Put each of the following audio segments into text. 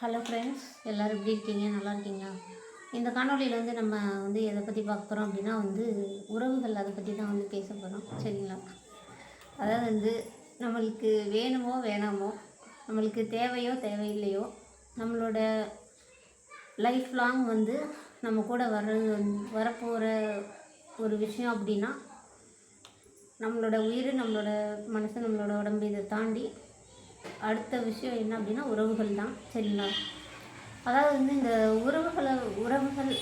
Hello friends, எல்லோரும் எப்படி இருக்கீங்க? நல்லா இருக்கீங்களா? இந்த காணொலியில் நம்ம எதை பற்றி பார்க்க போகிறோம் அப்படின்னா உறவுகள் அதை பற்றி தான் பேச போகிறோம். சரிங்களா? அதாவது நம்மளுக்கு வேணுமோ வேணாமோ, நம்மளுக்கு தேவையோ தேவையில்லையோ, நம்மளோட லைஃப் லாங் நம்ம கூட வரப்போகிற ஒரு விஷயம் அப்படின்னா நம்மளோட உயிர், நம்மளோட மனசு, நம்மளோட உடம்பு, இதை தாண்டி அடுத்த விஷயம் என்ன அப்படின்னா உறவுகள் தான். சரிங்களா? அதாவது இந்த உறவுகள்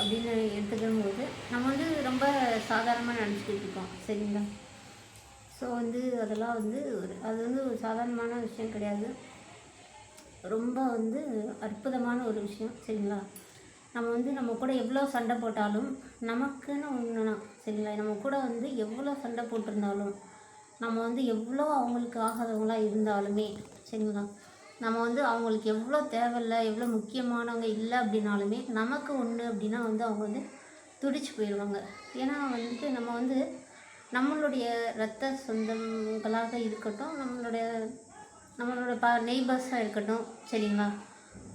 அப்படின்னு எடுத்துக்கும் போது நம்ம ரொம்ப சாதாரணமாக நினச்சிக்கிட்டு இருக்கோம். சரிங்களா? ஸோ அதெல்லாம் அது ஒரு சாதாரணமான விஷயம் கிடையாது. ரொம்ப அற்புதமான ஒரு விஷயம். சரிங்களா? நம்ம நம்ம கூட எவ்வளோ சண்டை போட்டாலும் நமக்குன்னு ஒன்றுனா, சரிங்களா, நம்ம கூட எவ்வளோ சண்டை போட்டிருந்தாலும், நம்ம எவ்வளோ அவங்களுக்கு ஆகாதவங்களாக இருந்தாலுமே, சரிங்களா, நம்ம அவங்களுக்கு எவ்வளோ தேவையில்லை, எவ்வளோ முக்கியமானவங்க இல்லை அப்படின்னாலுமே, நமக்கு ஒன்று அப்படின்னா அவங்க துடிச்சு போயிடுவாங்க. ஏன்னா நம்ம நம்மளுடைய இரத்த சொந்தங்களாக இருக்கட்டும், நம்மளோட நெய்பர்ஸாக இருக்கட்டும். சரிங்களா?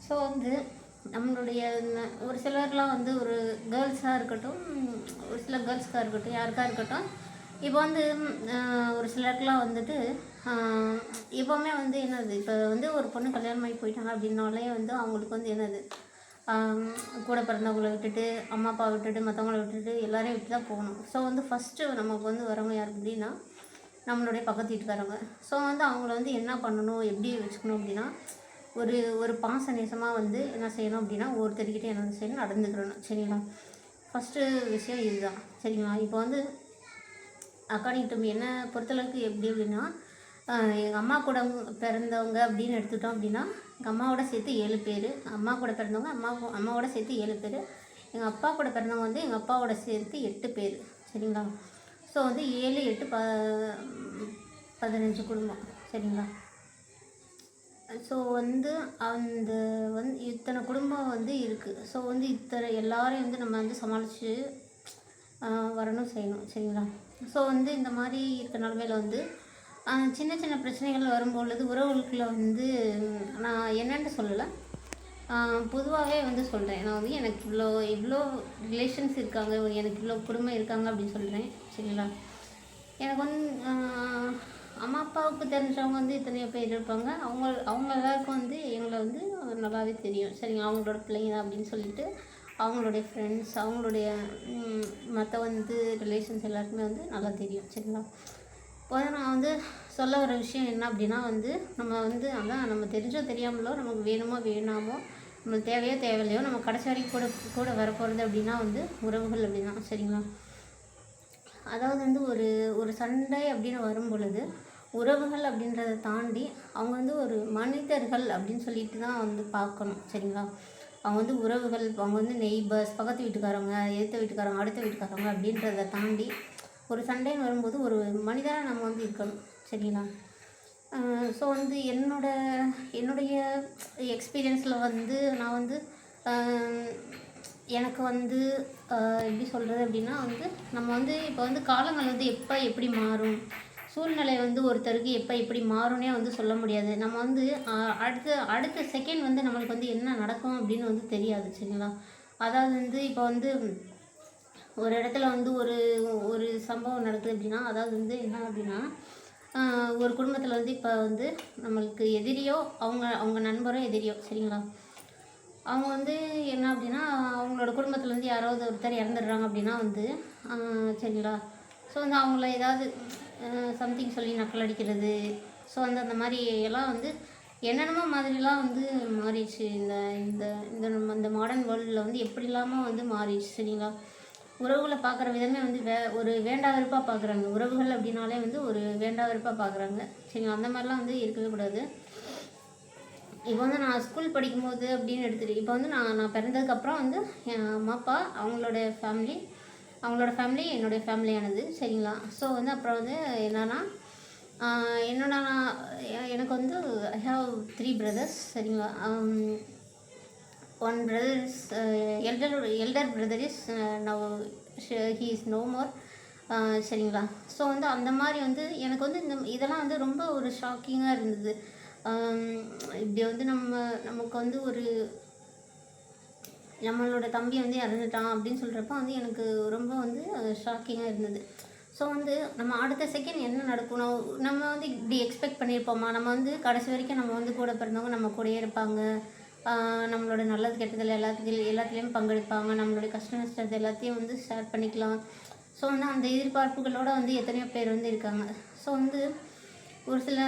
ஸோ நம்மளுடைய ஒரு சிலர்லாம் ஒரு கேர்ள்ஸாக இருக்கட்டும், ஒரு சில கேர்ள்ஸ்க்காக இருக்கட்டும், யாருக்காக இருக்கட்டும், இப்போ ஒரு சிலருக்குலாம் இப்போவுமே என்னது, இப்போ ஒரு பொண்ணு கல்யாணம் ஆகி போயிட்டாங்க அப்படின்னாலே அவங்களுக்கு என்னது, கூட பிறந்தவங்களை விட்டுட்டு, அம்மா அப்பா விட்டுட்டு, மற்றவங்கள விட்டுட்டு, எல்லாரையும் விட்டு தான் போகணும். ஸோ ஃபஸ்ட்டு நமக்கு வரவங்க யார் அப்படின்னா நம்மளுடைய பக்கத்து வீட்டுக்காரங்க. ஸோ அவங்கள என்ன பண்ணணும், எப்படி வச்சுக்கணும் அப்படின்னா, ஒரு பாச நேசமாக என்ன செய்யணும் அப்படின்னா, ஒருத்தர்கிட்ட என்ன செய்யணும், நடந்துக்கிறணும். சரிங்களா? ஃபஸ்ட்டு விஷயம் இதுதான். சரிங்களா? இப்போ அக்கார்டிங் டு மீ என்னை பொறுத்தளவுக்கு எப்படி அப்படின்னா, எங்கள் அம்மா கூட பிறந்தவங்க அப்படின்னு எடுத்துட்டோம் அப்படின்னா, எங்கள் அம்மாவோட சேர்த்து 7 பேர். அம்மா கூட பிறந்தவங்க அம்மாவோட சேர்த்து 7 பேர். எங்கள் அப்பா கூட பிறந்தவங்க எங்கள் அப்பாவோட சேர்த்து 8 பேர். சரிங்களா? ஸோ 7 8 15 குடும்பம். சரிங்களா? ஸோ அந்த இத்தனை குடும்பம் இருக்குது. ஸோ இத்தனை எல்லாரையும் நம்ம சமாளித்து வரணும், செய்யணும். சரிங்களா? ஸோ இந்த மாதிரி இருக்க நிலமையில் சின்ன சின்ன பிரச்சனைகள் வரும்பொழுது உறவுகளுக்குள்ள நான் என்னென்னு சொல்லலை, பொதுவாகவே சொல்கிறேன். நான் எனக்கு இவ்வளோ ரிலேஷன்ஸ் இருக்காங்க, எனக்கு இவ்வளோ குடும்பம் இருக்காங்க அப்படின்னு சொல்கிறேன். சரிங்களா? எனக்கு அம்மா அப்பாவுக்கு தெரிஞ்சவங்க இத்தனையோ பேர் இருப்பாங்க. அவங்க எல்லாருக்கும் எங்களை நல்லாவே தெரியும். சரிங்க, அவங்களோட பிள்ளைங்க அப்படின்னு சொல்லிட்டு அவங்களுடைய ஃப்ரெண்ட்ஸ், அவங்களுடைய மற்ற ரிலேஷன்ஸ் எல்லாருக்குமே நல்லா தெரியும். சரிங்களா? இப்போ நான் சொல்ல வர விஷயம் என்ன அப்படின்னா நம்ம அதான் நம்ம தெரிஞ்சோ தெரியாமலோ, நமக்கு வேணுமோ வேணாமோ, நம்மளுக்கு தேவையோ தேவையில்லையோ, நம்ம கடைசி வரைக்கும் கூட வரப்போகிறது அப்படின்னா உறவுகள் அப்படின்னா. சரிங்களா? அதாவது ஒரு சண்டை அப்படின்னு வரும் பொழுது உறவுகள் அப்படின்றத தாண்டி அவங்க ஒரு மனிதர்கள் அப்படின்னு சொல்லிட்டு தான் பார்க்கணும். சரிங்களா? அவங்க உறவுகள், அவங்க நெய்பர்ஸ், பக்கத்து வீட்டுக்காரங்க, எதிர்த்த வீட்டுக்காரங்க, அடுத்த வீட்டுக்காரங்க அப்படின்றத தாண்டி ஒரு சண்டைன்னு வரும்போது ஒரு மனிதனாக நம்ம இருக்கணும். சரிங்களா? ஸோ என்னுடைய எக்ஸ்பீரியன்ஸில் நான் எனக்கு எப்படி சொல்கிறது அப்படின்னா நம்ம இப்போ காலங்கள் எப்போ எப்படி மாறும், சூழ்நிலை ஒருத்தருக்கு எப்போ எப்படி மாறும்னே சொல்ல முடியாது. நம்ம அடுத்த செகண்ட் நம்மளுக்கு என்ன நடக்கும் அப்படின்னு தெரியாது. சரிங்களா? அதாவது இப்போ ஒரு இடத்துல ஒரு ஒரு சம்பவம் நடக்குது அப்படின்னா, அதாவது என்ன அப்படின்னா, ஒரு குடும்பத்தில் இப்போ நம்மளுக்கு எதிரியோ அவங்க நண்பரோ எதிரியோ, சரிங்களா, அவங்க என்ன அப்படின்னா, அவங்களோட குடும்பத்தில் யாராவது ஒருத்தர் இறந்துடுறாங்க அப்படின்னா சரிங்களா, ஸோ அவங்கள ஏதாவது சம்திங் சொல்லி நக்கல் அடிக்கிறது. ஸோ அந்த மாதிரி எல்லாம் என்னென்னமோ மாதிரிலாம் மாறிடுச்சு. இந்த இந்த இந்த மாடர்ன் வேர்ல்டில் எப்படி இல்லாமல் மாறிடுச்சு. சரிங்களா? உறவுகளை பார்க்குற விதமே ஒரு வேண்டா வெறுப்பாக பார்க்குறாங்க. உறவுகள் அப்படின்னாலே ஒரு வேண்டா வெறுப்பாக பார்க்குறாங்க. சரிங்களா? அந்த மாதிரிலாம் இருக்கவே கூடாது. இப்போ நான் ஸ்கூல் படிக்கும்போது அப்படின்னு எடுத்துகிட்டு, இப்போ நான் பிறந்ததுக்கப்புறம் என் அம்மா அப்பா, அவங்களோட ஃபேமிலி என்னுடைய ஃபேமிலியானது. சரிங்களா? ஸோ அப்புறம் என்னன்னா, எனக்கு ஐ ஹாவ் 3 brothers. சரிங்களா? one brother is elder brother is now he is no more. சரிங்களா? ஸோ அந்த மாதிரி எனக்கு இதெல்லாம் ரொம்ப ஒரு ஷாக்கிங்காக இருந்தது. இப்படி வந்து நமக்கு வந்து ஒரு நம்மளோட தம்பி வந்து இறந்துட்டான் அப்படின்னு சொல்கிறப்ப வந்து எனக்கு ரொம்ப வந்து ஷாக்கிங்காக இருந்தது. ஸோ வந்து நம்ம அடுத்த செகண்ட் என்ன நடக்கணும், நம்ம வந்து இப்படி எக்ஸ்பெக்ட் பண்ணியிருப்போமா, நம்ம வந்து கடைசி வரைக்கும் நம்ம வந்து கூட பிறந்தவங்க நம்ம கூடயே இருப்பாங்க, நம்மளோட நல்லது கெட்டதில் எல்லாத்துலேயும் பங்கெடுப்பாங்க, நம்மளுடைய கஷ்ட நஷ்டத்தை எல்லாத்தையும் வந்து ஷேர் பண்ணிக்கலாம். ஸோ வந்து அந்த எதிர்பார்ப்புகளோடு வந்து எத்தனையோ பேர் வந்து இருக்காங்க. ஸோ வந்து ஒரு சில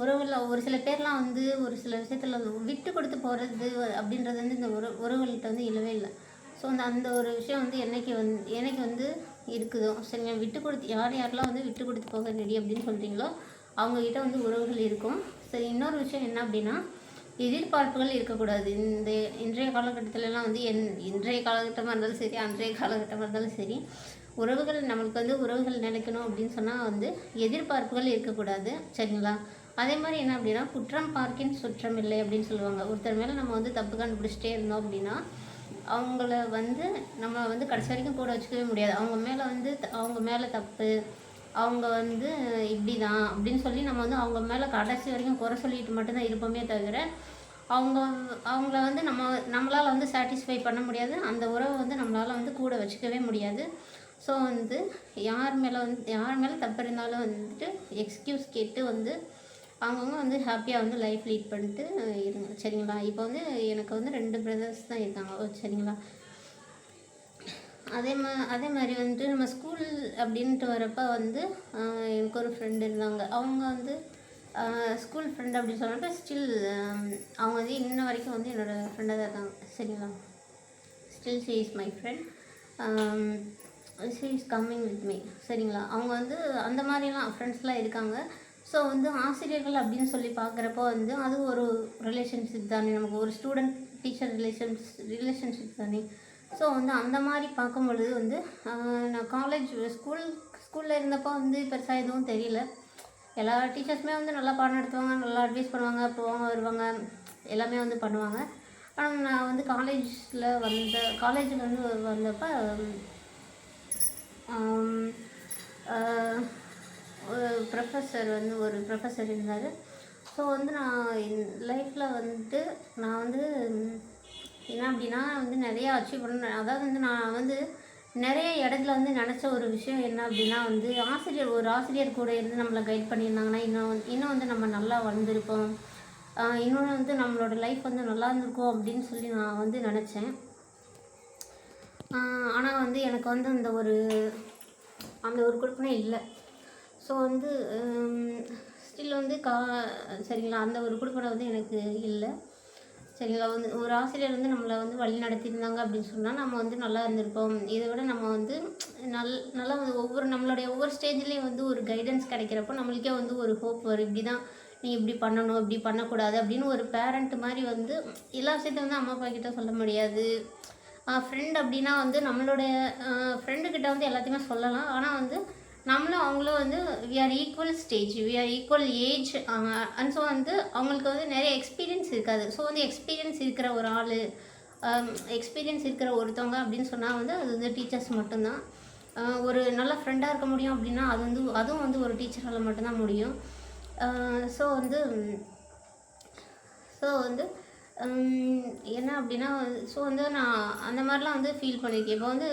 உறவில் ஒரு சில பேர்லாம் வந்து ஒரு சில விஷயத்தில் விட்டு கொடுத்து போகிறது அப்படின்றது வந்து இந்த உறவுகள்கிட்ட வந்து இல்லவே இல்லை. ஸோ அந்த ஒரு விஷயம் வந்து என்னைக்கு வந்து இருக்குதோ சரிங்க, விட்டு கொடுத்து யாரெல்லாம் வந்து விட்டு கொடுத்து போக ரெடி அப்படின்னு சொல்கிறீங்களோ அவங்கக்கிட்ட வந்து உறவுகள் இருக்கும். சரி, இன்னொரு விஷயம் என்ன அப்படின்னா, எதிர்பார்ப்புகள் இருக்கக்கூடாது. இன்றைய காலகட்டத்திலலாம் வந்து இன்றைய காலகட்டமாக இருந்தாலும் சரி, அன்றைய காலகட்டமாக இருந்தாலும் சரி, உறவுகள் நம்மளுக்கு வந்து உறவுகள் நினைக்கணும் அப்படின்னு சொன்னால் வந்து எதிர்பார்ப்புகள் இருக்கக்கூடாது. சரிங்களா? அதே மாதிரி என்ன அப்படின்னா, குற்றம் பார்க்கின் சுற்றம் இல்லை அப்படின்னு சொல்லுவாங்க. ஒருத்தர் மேலே நம்ம வந்து தப்பு கண்டுபிடிச்சிட்டே இருந்தோம் அப்படின்னா அவங்கள வந்து நம்ம வந்து கடைசி வரைக்கும் கூட வச்சுக்கவே முடியாது. அவங்க மேலே தப்பு, அவங்க வந்து இப்படி தான் அப்படின்னு சொல்லி நம்ம வந்து அவங்க மேலே கடைசி வரைக்கும் குறை சொல்லிட்டு மட்டும்தான் இருப்போமே தவிர அவங்கள வந்து நம்மளால் வந்து சாட்டிஸ்ஃபை பண்ண முடியாது. அந்த உறவை வந்து நம்மளால் வந்து கூட வச்சுக்கவே முடியாது. ஸோ வந்து யார் மேலே தப்பு இருந்தாலும் வந்துட்டு எக்ஸ்கியூஸ் கேட்டு வந்து அவங்கவுங்க வந்து ஹாப்பியாக வந்து லைஃப் லீட் பண்ணிட்டு இருங்க. சரிங்களா? இப்போ வந்து எனக்கு வந்து 2 பிரதர்ஸ் தான் இருக்காங்க. சரிங்களா? அதே மாதிரி வந்துட்டு நம்ம ஸ்கூல் அப்படின்ட்டு வரப்போ வந்து எனக்கு ஒரு ஃப்ரெண்டு இருந்தாங்க. அவங்க வந்து ஸ்கூல் ஃப்ரெண்ட் அப்படின்னு சொன்னப்போ ஸ்டில் அவங்க வந்து இன்ன வரைக்கும் வந்து என்னோடய ஃப்ரெண்டாக தான் இருக்காங்க. சரிங்களா? Still she is my friend, she is coming with me. சரிங்களா? அவங்க வந்து அந்த மாதிரிலாம் ஃப்ரெண்ட்ஸ்லாம் இருக்காங்க. ஸோ வந்து ஆசிரியர்கள் அப்படின்னு சொல்லி பார்க்குறப்போ வந்து அது ஒரு ரிலேஷன்ஷிப் தானே, நமக்கு ஒரு ஸ்டூடெண்ட் டீச்சர் ரிலேஷன்ஷிப் தானே. ஸோ வந்து அந்த மாதிரி பார்க்கும்பொழுது வந்து நான் ஸ்கூலில் இருந்தப்போ வந்து பெருசாக எதுவும் தெரியல. எல்லா டீச்சர்ஸுமே வந்து நல்லா பாடம் நடத்துவாங்க, நல்லா அட்வைஸ் பண்ணுவாங்க, போவாங்க வருவாங்க, எல்லாமே வந்து பண்ணுவாங்க. ஆனால் நான் வந்து காலேஜில் வந்து வந்தப்போ ஒரு ப்ரொஃபஸர் இருந்தார். ஸோ வந்து நான் லைஃப்பில் வந்துட்டு நான் வந்து என்ன அப்படின்னா வந்து நிறையா அச்சீவ் பண்ணேன். அதாவது வந்து நான் வந்து நிறைய இடத்துல வந்து நினச்ச ஒரு விஷயம் என்ன அப்படின்னா வந்து ஒரு ஆசிரியர் கூட இருந்து நம்மளை கைட் பண்ணியிருந்தாங்கன்னா இன்னும் வந்து நம்ம நல்லா வளர்ந்துருப்போம், இன்னொன்று வந்து நம்மளோட லைஃப் வந்து நல்லா இருந்திருக்கும் அப்படின்னு சொல்லி நான் வந்து நினச்சேன். ஆனால் வந்து எனக்கு வந்து அந்த ஒரு கொடுப்பனே இல்லை. ஸோ வந்து ஸ்டில் வந்து சரிங்களா, அந்த ஒரு கொடுப்பனை வந்து எனக்கு இல்லை. சரிங்களா? வந்து ஒரு ஆசிரியர் வந்து நம்மளை வந்து வழி நடத்தியிருந்தாங்க அப்படின்னு சொன்னால் நம்ம வந்து நல்லா இருந்திருப்போம். இதை விட நம்ம வந்து நல்லா வந்து நம்மளுடைய ஒவ்வொரு ஸ்டேஜ்லேயும் வந்து ஒரு கைடன்ஸ் கிடைக்கிறப்போ நம்மளுக்கே வந்து ஒரு ஹோப் வரும். இப்படி தான் நீ இப்படி பண்ணணும், இப்படி பண்ணக்கூடாது அப்படின்னு ஒரு பேரண்ட் மாதிரி வந்து எல்லா விஷயத்தையும் வந்து அம்மா அப்பா கிட்ட சொல்ல முடியாது. ஃப்ரெண்ட் அப்படின்னா வந்து நம்மளுடைய ஃப்ரெண்டுக்கிட்ட வந்து எல்லாத்தையுமே சொல்லலாம். ஆனால் வந்து நம்மளும் அவங்களும் வந்து we are equal stage, we are equal age. And so வந்து அவங்களுக்கு வந்து நிறைய எக்ஸ்பீரியன்ஸ் இருக்காது. ஸோ வந்து எக்ஸ்பீரியன்ஸ் இருக்கிற ஒரு ஆள், எக்ஸ்பீரியன்ஸ் இருக்கிற ஒருத்தவங்க அப்படின்னு சொன்னால் வந்து அது வந்து டீச்சர்ஸ் மட்டும்தான். ஒரு நல்ல ஃப்ரெண்டாக இருக்க முடியும் அப்படின்னா அதுவும் வந்து ஒரு டீச்சரால் மட்டும்தான் முடியும். ஸோ வந்து என்ன அப்படின்னா ஸோ வந்து நான் அந்த மாதிரிலாம் வந்து ஃபீல் பண்ணியிருக்கேன். இப்போ வந்து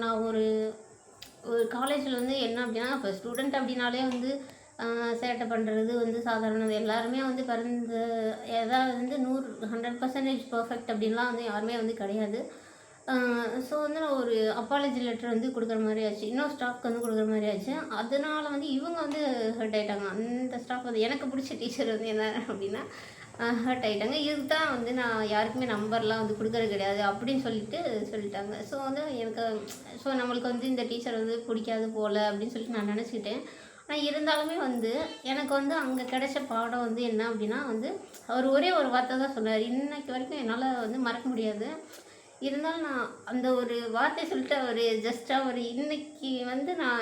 நான் ஒரு காலேஜில் வந்து என்ன அப்படின்னா, இப்போ ஸ்டூடெண்ட் அப்படின்னாலே வந்து சேட்டை பண்ணுறது வந்து சாதாரணது. எல்லாருமே வந்து ஏதாவது வந்து 100% பர்ஃபெக்ட் அப்படின்லாம் வந்து யாருமே வந்து கிடையாது. ஸோ வந்து நான் ஒரு அப்பாலஜி லெட்டர் வந்து கொடுக்குற மாதிரி ஆச்சு, இன்னொரு ஸ்டாஃப்க்கு வந்து கொடுக்குற மாதிரி ஆச்சு. அதனால் வந்து இவங்க வந்து ஹர்ட் ஆகிட்டாங்க. அந்த ஸ்டாஃப் வந்து எனக்கு பிடிச்ச டீச்சர் வந்து என்ன அப்படின்னா ஹர்ட் ஆகிட்டாங்க. இதுக்கு தான் வந்து நான் யாருக்குமே நம்பர்லாம் வந்து கொடுக்குறது கிடையாது அப்படின்னு சொல்லிட்டாங்க. ஸோ வந்து நம்மளுக்கு வந்து இந்த டீச்சர் வந்து பிடிக்காது போல் அப்படின்னு சொல்லிட்டு நான் நினச்சிக்கிட்டேன். ஆனால் இருந்தாலுமே வந்து எனக்கு வந்து அங்கே கிடைச்ச பாடம் வந்து என்ன அப்படின்னா வந்து அவர் ஒரே ஒரு வார்த்தை தான் சொன்னார். இன்னைக்கு வரைக்கும் என்னால் வந்து மறக்க முடியாது. இருந்தாலும் நான் அந்த ஒரு வார்த்தை சொல்லிட்டு அவர்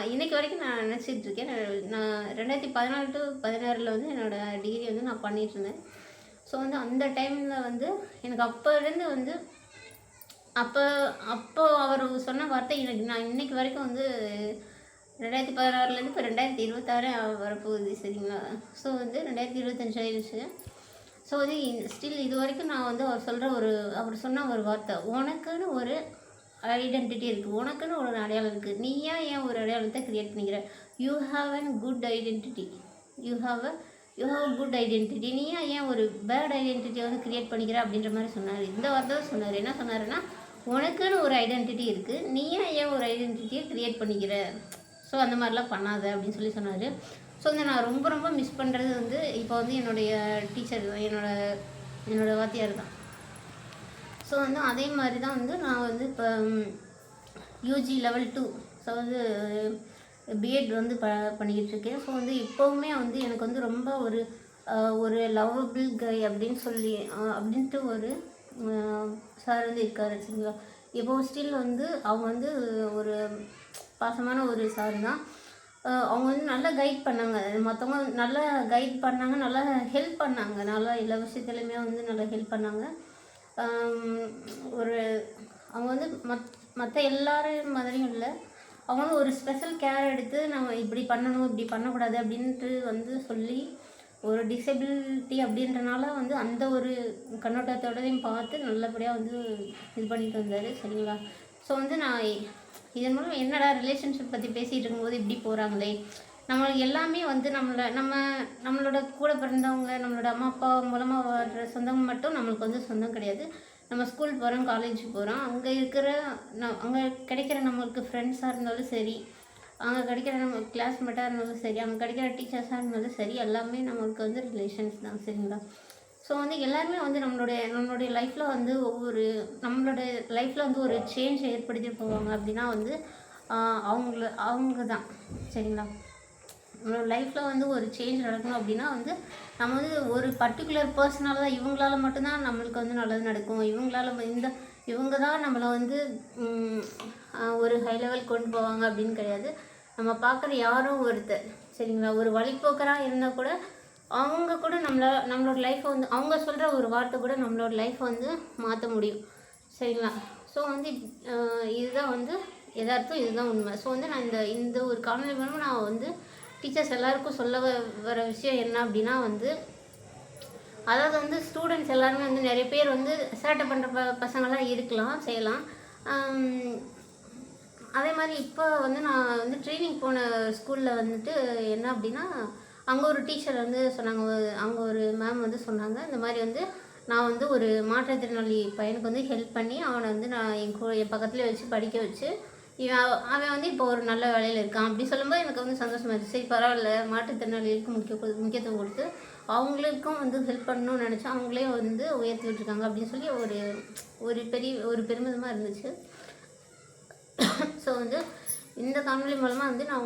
இன்னைக்கு வரைக்கும் நான் நினச்சிட்ருக்கேன். நான் 2014 to 2016 வந்து என்னோடய டிகிரி வந்து நான் பண்ணிகிட்ருந்தேன். ஸோ வந்து அந்த டைமில் வந்து எனக்கு அப்போலேருந்து வந்து அப்போ அவர் சொன்ன வார்த்தை நான் இன்னைக்கு வரைக்கும் வந்து 2016லேருந்து இப்போ 2026 வரப்போகுது சரிங்களா. ஸோ வந்து 2025 ஆயிடுச்சு. ஸோ வந்து ஸ்டில் இது வரைக்கும் நான் வந்து அவர் சொன்ன ஒரு வார்த்தை, உனக்குன்னு ஒரு ஐடென்டிட்டி இருக்குது, உனக்குன்னு ஒரு அடையாளம் இருக்குது, நீ ஏன் ஒரு அடையாளத்தை க்ரியேட் பண்ணிக்கிற, you have an good identity, you have good identity, நீ ஏன் ஒரு பேட் ஐடென்டிட்டியை வந்து க்ரியேட் பண்ணிக்கிற அப்படின்ற மாதிரி சொன்னார். இந்த வார்த்தை தான் சொன்னார். என்ன சொன்னாருன்னா, உனக்குன்னு ஒரு ஐடென்டிட்டி இருக்குது, நீ ஏன் ஒரு ஐடென்டிட்டியை க்ரியேட் பண்ணிக்கிற, ஸோ அந்த மாதிரிலாம் பண்ணாத அப்படின்னு சொன்னார். ஸோ வந்து நான் ரொம்ப ரொம்ப மிஸ் பண்ணுறது வந்து இப்போ வந்து என்னுடைய டீச்சர் தான், என்னோடய வாத்தியார் தான். ஸோ வந்து அதே மாதிரி தான் வந்து நான் வந்து இப்போ யூஜி லெவல் 2 ஸோ வந்து பிஎட் வந்து பண்ணிக்கிட்டு இருக்கேன். ஸோ வந்து இப்போவுமே வந்து எனக்கு வந்து ரொம்ப ஒரு லவ்வபிள் கை அப்படின்ட்டு ஒரு சார் வந்து இருக்கார் சரிங்களா. இப்போ ஸ்டில் வந்து அவங்க வந்து ஒரு பாசமான ஒரு சார் தான். அவங்க வந்து நல்லா கைட் பண்ணாங்க, மற்றவங்க நல்லா கைட் பண்ணாங்க, நல்லா ஹெல்ப் பண்ணாங்க, நல்லா எல்லா விஷயத்துலையுமே வந்து நல்லா ஹெல்ப் பண்ணாங்க. அவங்க வந்து மற்ற எல்லாரும் மாதிரியும் இல்லை, அவங்க வந்து ஒரு ஸ்பெஷல் கேர் எடுத்து நம்ம இப்படி பண்ணணும் இப்படி பண்ணக்கூடாது அப்படின்ட்டு வந்து சொல்லி, ஒரு டிசபிலிட்டி அப்படின்றனால வந்து அந்த ஒரு கண்ணோட்டத்தோடையும் பார்த்து நல்லபடியாக வந்து இது பண்ணிட்டு வந்தார் சரிங்களா. ஸோ வந்து நான் இதன் மூலம் என்னடா ரிலேஷன்ஷிப் பற்றி பேசிகிட்டு இருக்கும்போது இப்படி போகிறாங்களே, நம்மளுக்கு எல்லாமே வந்து நம்மளோட கூட பிறந்தவங்க, நம்மளோட அம்மா அப்பா மூலமாக வர்ற சொந்தம் மட்டும் நம்மளுக்கு வந்து சொந்தம் கிடையாது. நம்ம ஸ்கூல் போகிறோம், காலேஜ் போகிறோம், அங்கே கிடைக்கிற நம்மளுக்கு ஃப்ரெண்ட்ஸாக இருந்தாலும் சரி, அங்கே கிடைக்கிற நம்ம கிளாஸ்மேட்டாக இருந்தாலும் சரி, அங்கே கிடைக்கிற டீச்சர்ஸாக இருந்தாலும் சரி, எல்லாமே நம்மளுக்கு வந்து ரிலேஷன்ஸ் தான் சரிங்களா. ஸோ வந்து எல்லாருமே வந்து நம்மளுடைய லைஃப்பில் வந்து நம்மளோட லைஃப்பில் வந்து ஒரு சேஞ்ச் ஏற்படுத்தி போவாங்க அப்படின்னா வந்து அவங்க தான் சரிங்களா. நம்மளோட லைஃப்பில் வந்து ஒரு சேஞ்ச் நடக்கணும் அப்படின்னா வந்து நம்ம வந்து ஒரு பர்டிகுலர் பர்சனால தான், இவங்களால மட்டும்தான் நம்மளுக்கு வந்து நல்லது நடக்கும், இவங்க தான் நம்மளை வந்து ஒரு ஹை லெவல் கொண்டு போவாங்க அப்படின்னு கிடையாது. நம்ம பார்க்குற யாரும் ஒருத்தர் சரிங்களா, ஒரு வழிபோக்கராக இருந்தால் கூட அவங்க கூட நம்மளோட லைஃப்பை வந்து அவங்க சொல்கிற ஒரு வார்த்தை கூட நம்மளோட லைஃப்பை வந்து மாற்ற முடியும் சரிங்களா. ஸோ வந்து இதுதான் வந்து எதார்த்தம், இதுதான் உண்மை. ஸோ வந்து நான் இந்த ஒரு காணொலி மூலமாக நான் வந்து டீச்சர்ஸ் எல்லாருக்கும் சொல்ல வர விஷயம் என்ன அப்படின்னா வந்து, அதாவது வந்து ஸ்டூடெண்ட்ஸ் எல்லாருமே வந்து நிறைய பேர் வந்து சேட்டை பண்ணுற பசங்களாம் செய்யலாம். அதே மாதிரி இப்போ வந்து நான் வந்து ட்ரைனிங் போன ஸ்கூலில் வந்துட்டு என்ன அப்படின்னா, அங்கே ஒரு டீச்சர் வந்து சொன்னாங்க, அங்கே ஒரு மேம் வந்து சொன்னாங்க, இந்த மாதிரி வந்து நான் வந்து ஒரு மாற்றுத்திறனாளி பையனுக்கு வந்து ஹெல்ப் பண்ணி அவனை வந்து நான் என் பக்கத்துலேயே வச்சு படிக்க வச்சு அவன் வந்து இப்போ ஒரு நல்ல வேலையில் இருக்கான் அப்படி சொல்லும்போது எனக்கு வந்து சந்தோஷமாக இருந்துச்சு. சரி பரவாயில்ல, மாற்றுத்திறனாளிகளுக்கு முக்கியத்துவம் கொடுத்து அவங்களுக்கும் வந்து ஹெல்ப் பண்ணணும்னு நினச்சி அவங்களே வந்து உயர்த்தி விட்டுருக்காங்க அப்படின்னு சொல்லி ஒரு பெருமிதமாக இருந்துச்சு. ஸோ வந்து இந்த காணொலி மூலமாக வந்து நான்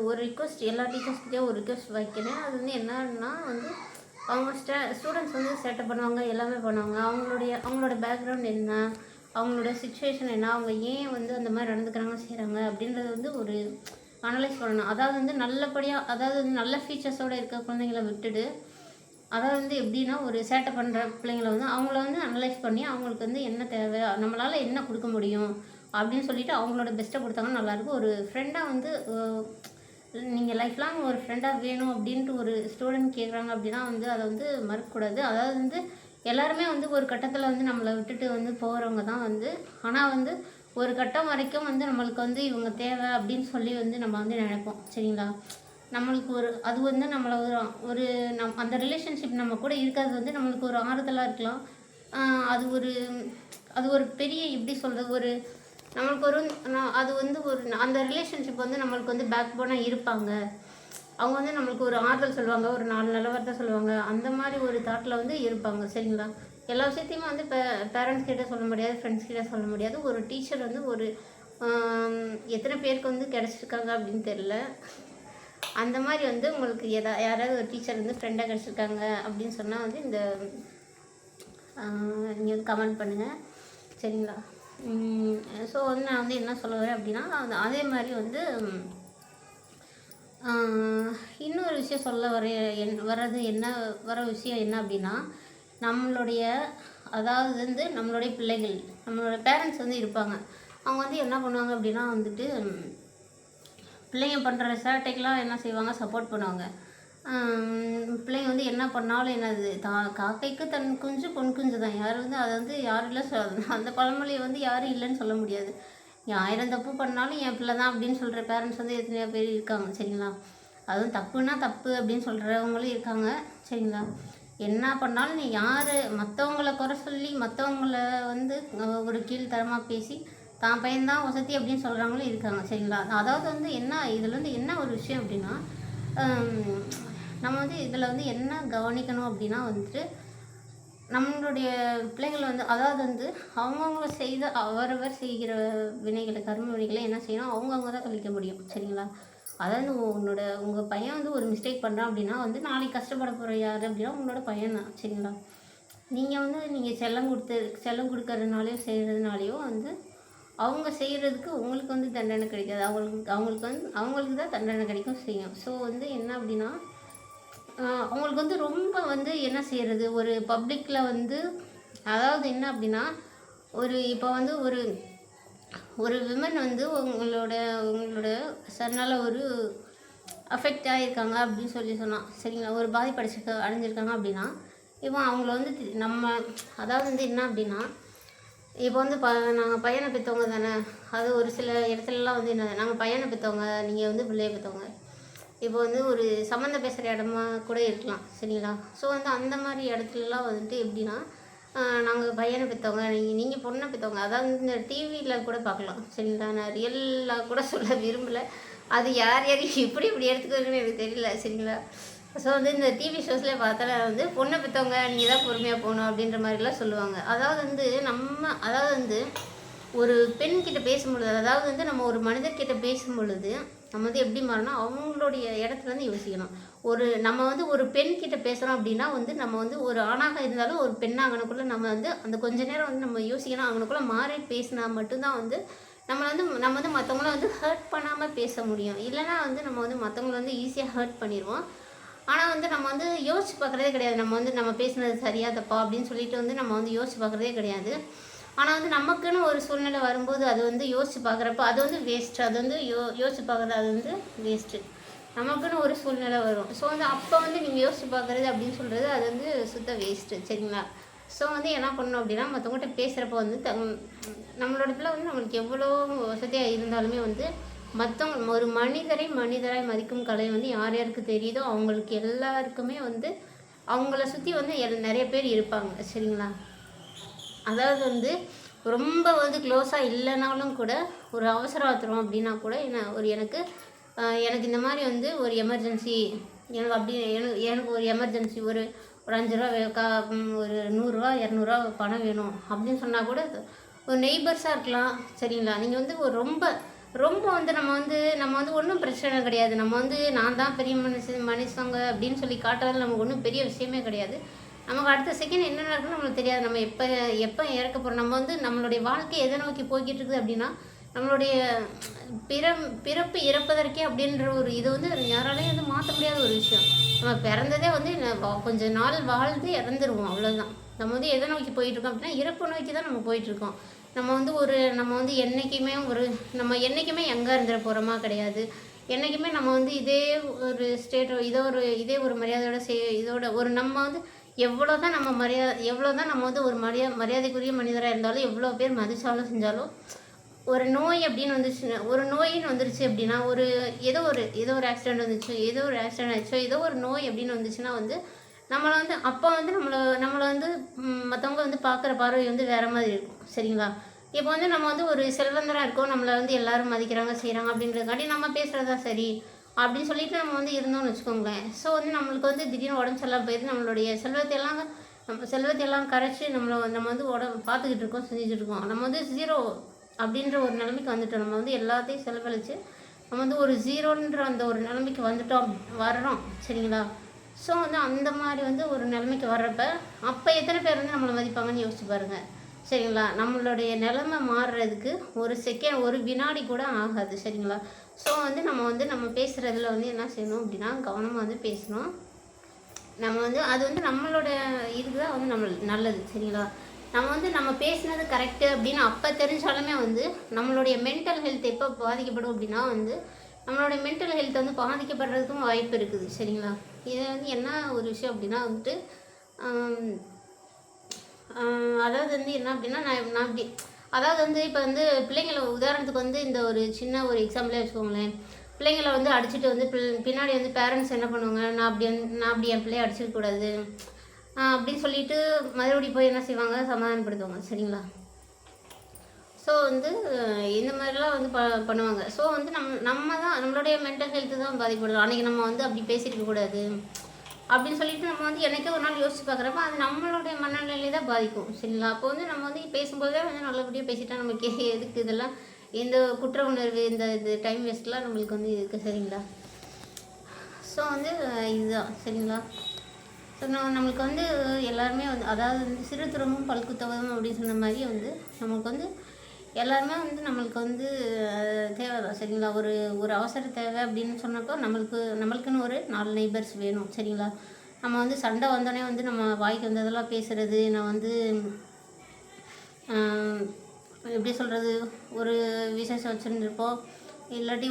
ஒரு ரிக்வெஸ்ட் எல்லா டீச்சர்ஸ்கிட்டையும் ஒரு ரிக்வெஸ்ட் வைக்கிறேன். அது வந்து என்னன்னா வந்து அவங்க ஸ்டூடெண்ட்ஸ் வந்து சேட்டை பண்ணுவாங்க, எல்லாமே பண்ணுவாங்க, அவங்களோட பேக்ரவுண்ட் என்ன, அவங்களோட சுச்சுவேஷன் என்ன, அவங்க ஏன் வந்து அந்த மாதிரி நடந்துக்கிறாங்க செய்கிறாங்க அப்படின்றத வந்து ஒரு அனலைஸ் பண்ணணும். அதாவது வந்து நல்லபடியாக, அதாவது வந்து நல்ல ஃபீச்சர்ஸோடு இருக்க குழந்தைங்களை விட்டுட்டு, அதாவது வந்து எப்படின்னா ஒரு சேட்டை பண்ணுற பிள்ளைங்களை வந்து அவங்கள வந்து அனலைஸ் பண்ணி அவங்களுக்கு வந்து என்ன தேவை, நம்மளால் என்ன கொடுக்க முடியும் அப்படின்னு சொல்லிவிட்டு அவங்களோட பெஸ்ட்டை கொடுத்தாங்கன்னா நல்லாயிருக்கும். ஒரு ஃப்ரெண்டாக வந்து நீங்கள் லைஃப் லாங் ஒரு ஃப்ரெண்டாக வேணும் அப்படின்ட்டு ஒரு ஸ்டூடெண்ட் கேட்குறாங்க அப்படின்னா வந்து அதை வந்து மறக்கக்கூடாது. அதாவது வந்து எல்லாருமே வந்து ஒரு கட்டத்தில் வந்து நம்மளை விட்டுட்டு வந்து போகிறவங்க தான் வந்து, ஆனால் வந்து ஒரு கட்டம் வரைக்கும் வந்து நம்மளுக்கு வந்து இவங்க தேவை அப்படின்னு சொல்லி வந்து நம்ம வந்து நினைப்போம் சரிங்களா. நம்மளுக்கு அது வந்து நம்மளை அந்த ரிலேஷன்ஷிப் நம்ம கூட இருக்கிறது வந்து நம்மளுக்கு ஒரு ஆறுதலாக இருக்கலாம். அது ஒரு பெரிய எப்படி சொல்கிறது, நம்மளுக்கு அது வந்து அந்த ரிலேஷன்ஷிப் வந்து நம்மளுக்கு வந்து பேக் போனாக இருப்பாங்க. அவங்க வந்து நம்மளுக்கு ஒரு ஆறுதல் சொல்லுவாங்க, ஒரு 4 நல்ல வார்த்தை சொல்லுவாங்க, அந்த மாதிரி ஒரு தாட்டில் வந்து இருப்பாங்க சரிங்களா. எல்லா விஷயத்தையுமே வந்து பேரண்ட்ஸ் கிட்டே சொல்ல முடியாது, ஃப்ரெண்ட்ஸ் கிட்டே சொல்ல முடியாது. ஒரு டீச்சர் வந்து எத்தனை பேருக்கு வந்து கிடச்சிருக்காங்க அப்படின்னு தெரில. அந்த மாதிரி வந்து உங்களுக்கு யாராவது ஒரு டீச்சர் வந்து ஃப்ரெண்டாக கிடச்சிருக்காங்க அப்படின்னு சொன்னால் வந்து நீங்கள் வந்து கமெண்ட் பண்ணுங்கள் சரிங்களா. ஸோ வந்து நான் வந்து என்ன சொல்ல வரேன் அப்படின்னா, அதே மாதிரி வந்து இன்னொரு விஷயம் சொல்ல வர விஷயம் என்ன அப்படின்னா, அதாவது வந்து நம்மளுடைய பிள்ளைகள், நம்மளோட பேரண்ட்ஸ் வந்து இருப்பாங்க. அவங்க வந்து என்ன பண்ணுவாங்க அப்படின்னா வந்துட்டு பிள்ளைங்க பண்ணுற சேட்டைக்கெலாம் என்ன செய்வாங்க, சப்போர்ட் பண்ணுவாங்க. பிள்ளைங்க வந்து என்ன பண்ணாலும் என்னது காக்கைக்கு தன் குஞ்சு பொன் குஞ்சு தான். யாரும் வந்து அதை வந்து யாரும் இல்லை அந்த பழமொழியை வந்து யாரும் இல்லைன்னு சொல்ல முடியாது. நீ 1000 தப்பு பண்ணாலும் என் பிள்ளை தான் அப்படின்னு சொல்கிற பேரண்ட்ஸ் வந்து எத்தனையோ பேர் இருக்காங்க, சரிங்களா. அதுவும் தப்புன்னா தப்பு அப்படின்னு சொல்கிறவங்களும் இருக்காங்க, சரிங்களா. என்ன பண்ணாலும் நீ யார் மற்றவங்கள குறை சொல்லி மற்றவங்கள வந்து ஒரு கீழ்த்தரமாக பேசி தான் பையன்தான் வசதி அப்படின்னு சொல்கிறவங்களும் இருக்காங்க, சரிங்களா. அதாவது வந்து என்ன இதில் வந்து என்ன ஒரு விஷயம் அப்படின்னா, நம்ம வந்து இதில் வந்து என்ன கவனிக்கணும் அப்படின்னா வந்துட்டு நம்மளுடைய பிள்ளைகள் வந்து அதாவது வந்து அவங்கவுங்க செய்த அவரவர் செய்கிற வினைகளை கர்ம வினைகளை என்ன செய்யணும், அவங்கவுங்க தான் கழிக்க முடியும், சரிங்களா. அதாவது உங்கள் பையன் வந்து ஒரு மிஸ்டேக் பண்ணுறான் அப்படின்னா வந்து நாளைக்கு கஷ்டப்பட போகிற யார் அப்படின்னா உங்களோட பையன் தான், சரிங்களா. நீங்கள் செல்லம் கொடுக்கறதுனாலையோ செய்கிறதுனாலையோ வந்து அவங்க செய்கிறதுக்கு உங்களுக்கு வந்து தண்டனை கிடைக்காது. அவங்களுக்கு தான் தண்டனை கிடைக்கும் செய்யும். ஸோ வந்து என்ன அப்படின்னா அவங்களுக்கு வந்து ரொம்ப வந்து என்ன செய்கிறது, ஒரு பப்ளிக்கில் வந்து அதாவது என்ன அப்படின்னா இப்போ வந்து ஒரு விமன் வந்து உங்களோட சன்னால் ஒரு அஃபெக்ட் ஆகியிருக்காங்க அப்படின்னு சொன்னால், சரிங்களா. ஒரு அடைஞ்சிருக்காங்க அப்படின்னா இப்போ அவங்கள வந்து அதாவது வந்து என்ன அப்படின்னா இப்போ வந்து நாங்கள் பையனை பெற்றவங்க தானே, அது ஒரு சில இடத்துலலாம் வந்து என்ன நாங்கள் பையனை பெற்றவங்க, நீங்கள் வந்து பிள்ளையை பெற்றவங்க, இப்போ வந்து ஒரு சம்மந்தம் பேசுகிற இடமா கூட இருக்கலாம், சரிங்களா. ஸோ வந்து அந்த மாதிரி இடத்துலலாம் வந்துட்டு எப்படின்னா நாங்கள் பையனை பெற்றவங்க, நீங்கள் பொண்ணை பெற்றவங்க, அதாவது இந்த டிவியில் கூட பார்க்கலாம், சரிங்களா. நான் ரியலாக கூட சொல்ல விரும்பலை, அது யார் இப்படி எடுத்துக்கிறதுன்னு எனக்கு தெரியல, சரிங்களா. ஸோ வந்து இந்த டிவி ஷோஸில் பார்த்தால வந்து பொண்ணை பெற்றவங்க நீங்கள் தான் பொறுமையாக போகணும் அப்படின்ற மாதிரிலாம் சொல்லுவாங்க. அதாவது வந்து ஒரு பெண்கிட்ட பேசும்பொழுது, அதாவது வந்து நம்ம ஒரு மனிதர்கிட்ட பேசும்பொழுது நம்ம வந்து எப்படி மாறணும், அவங்களுடைய இடத்துல வந்து யோசிக்கணும். நம்ம வந்து ஒரு பெண்கிட்ட பேசுகிறோம் அப்படின்னா வந்து நம்ம வந்து ஒரு ஆணாக இருந்தாலும் ஒரு பெண்ணாகனுக்குள்ளே நம்ம வந்து அந்த கொஞ்ச நேரம் வந்து நம்ம யோசிக்கணும். அவனுக்குள்ளே மாறி பேசினா மட்டும்தான் வந்து நம்ம வந்து மற்றவங்கள வந்து ஹர்ட் பண்ணாமல் பேச முடியும். இல்லைனா வந்து நம்ம வந்து மற்றவங்கள வந்து ஈஸியாக ஹர்ட் பண்ணிடுவோம். ஆனால் வந்து நம்ம வந்து யோசிச்சு பார்க்குறதே கிடையாது. நம்ம பேசுனது சரியா தப்பா அப்படின்னு சொல்லிட்டு வந்து நம்ம வந்து யோசிச்சு பார்க்குறதே கிடையாது. ஆனால் வந்து நமக்குன்னு ஒரு சூழ்நிலை வரும்போது அது வந்து யோசிச்சு பார்க்குறப்ப அது வந்து வேஸ்ட்டு. அது வந்து யோசிச்சு பார்க்குறது அது வந்து வேஸ்ட்டு. நமக்குன்னு ஒரு சூழ்நிலை வரும். ஸோ வந்து அப்போ வந்து நீங்கள் யோசிச்சு பார்க்குறது அப்படின்னு சொல்கிறது அது வந்து சுத்த வேஸ்ட்டு, சரிங்களா. ஸோ வந்து என்ன பண்ணணும் அப்படின்னா மற்றவங்கள்ட்ட பேசுகிறப்ப வந்து நம்மளோட பிள்ளை வந்து நம்மளுக்கு எவ்வளோ வசதியாக இருந்தாலுமே வந்து மற்றவங்க ஒரு மனிதராய் மதிக்கும் கலை வந்து யார் யாருக்கு தெரியுதோ அவங்களுக்கு எல்லாருக்குமே வந்து அவங்கள சுற்றி வந்து நிறைய பேர் இருப்பாங்க, சரிங்களா. அதாவது வந்து ரொம்ப வந்து க்ளோஸாக இல்லைனாலும் கூட ஒரு அவசரம் ஆத்திரம் அப்படின்னா கூட எனக்கு இந்த மாதிரி வந்து ஒரு எமர்ஜென்சி, எனக்கு ஒரு எமர்ஜென்சி ஒரு 5 ரூபா ஒரு 100 ரூபா 200 ரூபா பணம் வேணும் அப்படின்னு சொன்னால் கூட ஒரு நெய்பர்ஸாக இருக்கலாம், சரிங்களா. நீங்கள் வந்து ஒரு ரொம்ப வந்து நம்ம வந்து ஒன்றும் பிரச்சனை கிடையாது. நம்ம வந்து நான் தான் பெரிய மனுஷங்க அப்படின்னு சொல்லி காட்டுறது நமக்கு ஒன்றும் பெரிய விஷயமே கிடையாது. நமக்கு அடுத்த செகண்ட் என்ன நடக்குன்னு நம்மளுக்கு தெரியாது. நம்ம எப்போ இறக்க போகிறோம், நம்ம வந்து நம்மளுடைய வாழ்க்கை எதை நோக்கி போய்கிட்டு இருக்குது அப்படின்னா நம்மளுடைய பிறப்பு இறப்பதற்கே அப்படின்ற ஒரு இது வந்து யாராலையும் வந்து மாற்ற முடியாத ஒரு விஷயம். நம்ம பிறந்ததே வந்து கொஞ்ச நாள் வாழ்ந்து இறந்துருவோம், அவ்வளோதான். நம்ம வந்து எதை நோக்கி போயிட்டுருக்கோம் அப்படின்னா இறப்பு நோக்கி தான் நம்ம போயிட்டுருக்கோம். நம்ம வந்து என்றைக்குமே எங்கே இருந்துட போகிறோமா கிடையாது. என்றைக்குமே நம்ம வந்து இதே ஒரு இதே ஒரு மரியாதையோட இதோட ஒரு நம்ம வந்து எவ்வளோ தான் நம்ம வந்து ஒரு மரியாதைக்குரிய மனிதராக இருந்தாலும் எவ்வளோ பேர் மதிச்சாலும் செஞ்சாலும் ஒரு நோய் அப்படின்னு வந்துருச்சு அப்படின்னா ஏதோ ஒரு ஆக்சிடெண்ட் வந்துச்சு, ஏதோ ஒரு ஆக்சிடெண்ட் ஆயிடுச்சோ, ஏதோ ஒரு நோய் அப்படின்னு வந்துச்சுன்னா வந்து நம்மளை வந்து அப்போ வந்து நம்மளை வந்து மற்றவங்க வந்து பார்க்குற பார்வை வந்து வேறு மாதிரி இருக்கும், சரிங்களா. இப்போ வந்து நம்ம வந்து ஒரு செல்வந்தராக இருக்கோம், நம்மளை வந்து எல்லாரும் மதிக்கிறாங்க செய்கிறாங்க அப்படின்றதுக்காண்டி நம்ம பேசுகிறதா சரி அப்படின்னு சொல்லிட்டு நம்ம வந்து இருந்தோம்னு வச்சுக்கோங்களேன். ஸோ வந்து நம்மளுக்கு வந்து திடீர்னு உடம்பு சரியில்லாமல் போயிடுது, நம்மளுடைய செல்வத்தையெல்லாம் கரைச்சி நம்ம வந்து பார்த்துக்கிட்டு இருக்கோம், செஞ்சுட்டு இருக்கோம். நம்ம வந்து 0 அப்படின்ற ஒரு நிலைமைக்கு வந்துட்டோம். நம்ம வந்து எல்லாத்தையும் செலவழித்து நம்ம வந்து ஒரு 0ன்ற அந்த ஒரு நிலைமைக்கு வர்றோம், சரிங்களா. ஸோ வந்து அந்த மாதிரி வந்து ஒரு நிலைமைக்கு வர்றப்ப அப்போ எத்தனை பேர் வந்து நம்மளை மதிப்பாங்கன்னு யோசிச்சு பாருங்கள், சரிங்களா. நம்மளுடைய நிலைமை மாறுறதுக்கு ஒரு வினாடி கூட ஆகாது, சரிங்களா. ஸோ வந்து நம்ம பேசுகிறதுல வந்து என்ன செய்யணும் அப்படின்னா கவனமாக வந்து பேசணும். நம்ம வந்து அது வந்து நம்மளோட இதுக்கு தான் வந்து நல்லது, சரிங்களா. நம்ம பேசினது கரெக்டு அப்படின்னு அப்போ தெரிஞ்சாலுமே வந்து நம்மளுடைய மென்டல் ஹெல்த் எப்போ பாதிக்கப்படும் அப்படின்னா வந்து நம்மளோட மென்டல் ஹெல்த் வந்து பாதிக்கப்படுறதுக்கும் வாய்ப்பு இருக்குது. சரிங்களா? இது வந்து என்ன ஒரு விஷயம் அப்படின்னா வந்துட்டு அதாவது வந்து என்ன அப்படின்னா நான் இப்படி அதாவது வந்து இப்போ வந்து பிள்ளைங்களை உதாரணத்துக்கு வந்து இந்த ஒரு சின்ன ஒரு எக்ஸாம்பிளே வச்சுக்கோங்களேன். பிள்ளைங்களை வந்து அடிச்சுட்டு வந்து பின்னாடி வந்து பேரண்ட்ஸ் என்ன பண்ணுவாங்க, நான் அப்படி என் பிள்ளைய அடிச்சிடக்கூடாது அப்படின்னு சொல்லிட்டு மறுபடியும் போய் என்ன செய்வாங்க, சமாதானப்படுத்துவாங்க. சரிங்களா? ஸோ வந்து இந்த மாதிரிலாம் வந்து பண்ணுவாங்க. ஸோ வந்து நம்ம தான் நம்மளுடைய மென்டல் ஹெல்த்து தான் பாதிக்கப்படுது. அன்றைக்கி நம்ம வந்து அப்படி பேசியிருக்கக்கூடாது அப்படின்னு சொல்லிட்டு நம்ம வந்து எனக்கே ஒரு நாள் யோசிச்சு பார்க்குறப்ப அது நம்மளுடைய மனநிலையை தான் பாதிக்கும். சரிங்களா? அப்போ வந்து நம்ம வந்து பேசும்போதே வந்து நல்லபடியாக பேசிட்டா நமக்கு எதுக்கு இதெல்லாம் இந்த குற்ற உணர்வு இந்த டைம் வேஸ்ட்லாம் நம்மளுக்கு வந்து இருக்குது. சரிங்களா? ஸோ வந்து இதுதான். சரிங்களா? ஸோ நம்மளுக்கு வந்து எல்லாருமே வந்து அதாவது வந்து சிறு துறமும் பல்குத்தவதும் அப்படின்னு சொன்ன மாதிரி வந்து நம்மளுக்கு வந்து எல்லாருமே வந்து நம்மளுக்கு வந்து தேவை தான். சரிங்களா? ஒரு அவசர தேவை அப்படின்னு சொன்னப்போ நம்மளுக்குன்னு ஒரு 4 நெய்பர்ஸ் வேணும். சரிங்களா? நம்ம வந்து சண்டை வந்தோடனே வந்து நம்ம வாய்க்கு வந்ததெல்லாம் பேசுகிறது, நான் வந்து எப்படி சொல்கிறது, ஒரு விசேஷம் வச்சுருந்துருப்போம், இல்லாட்டி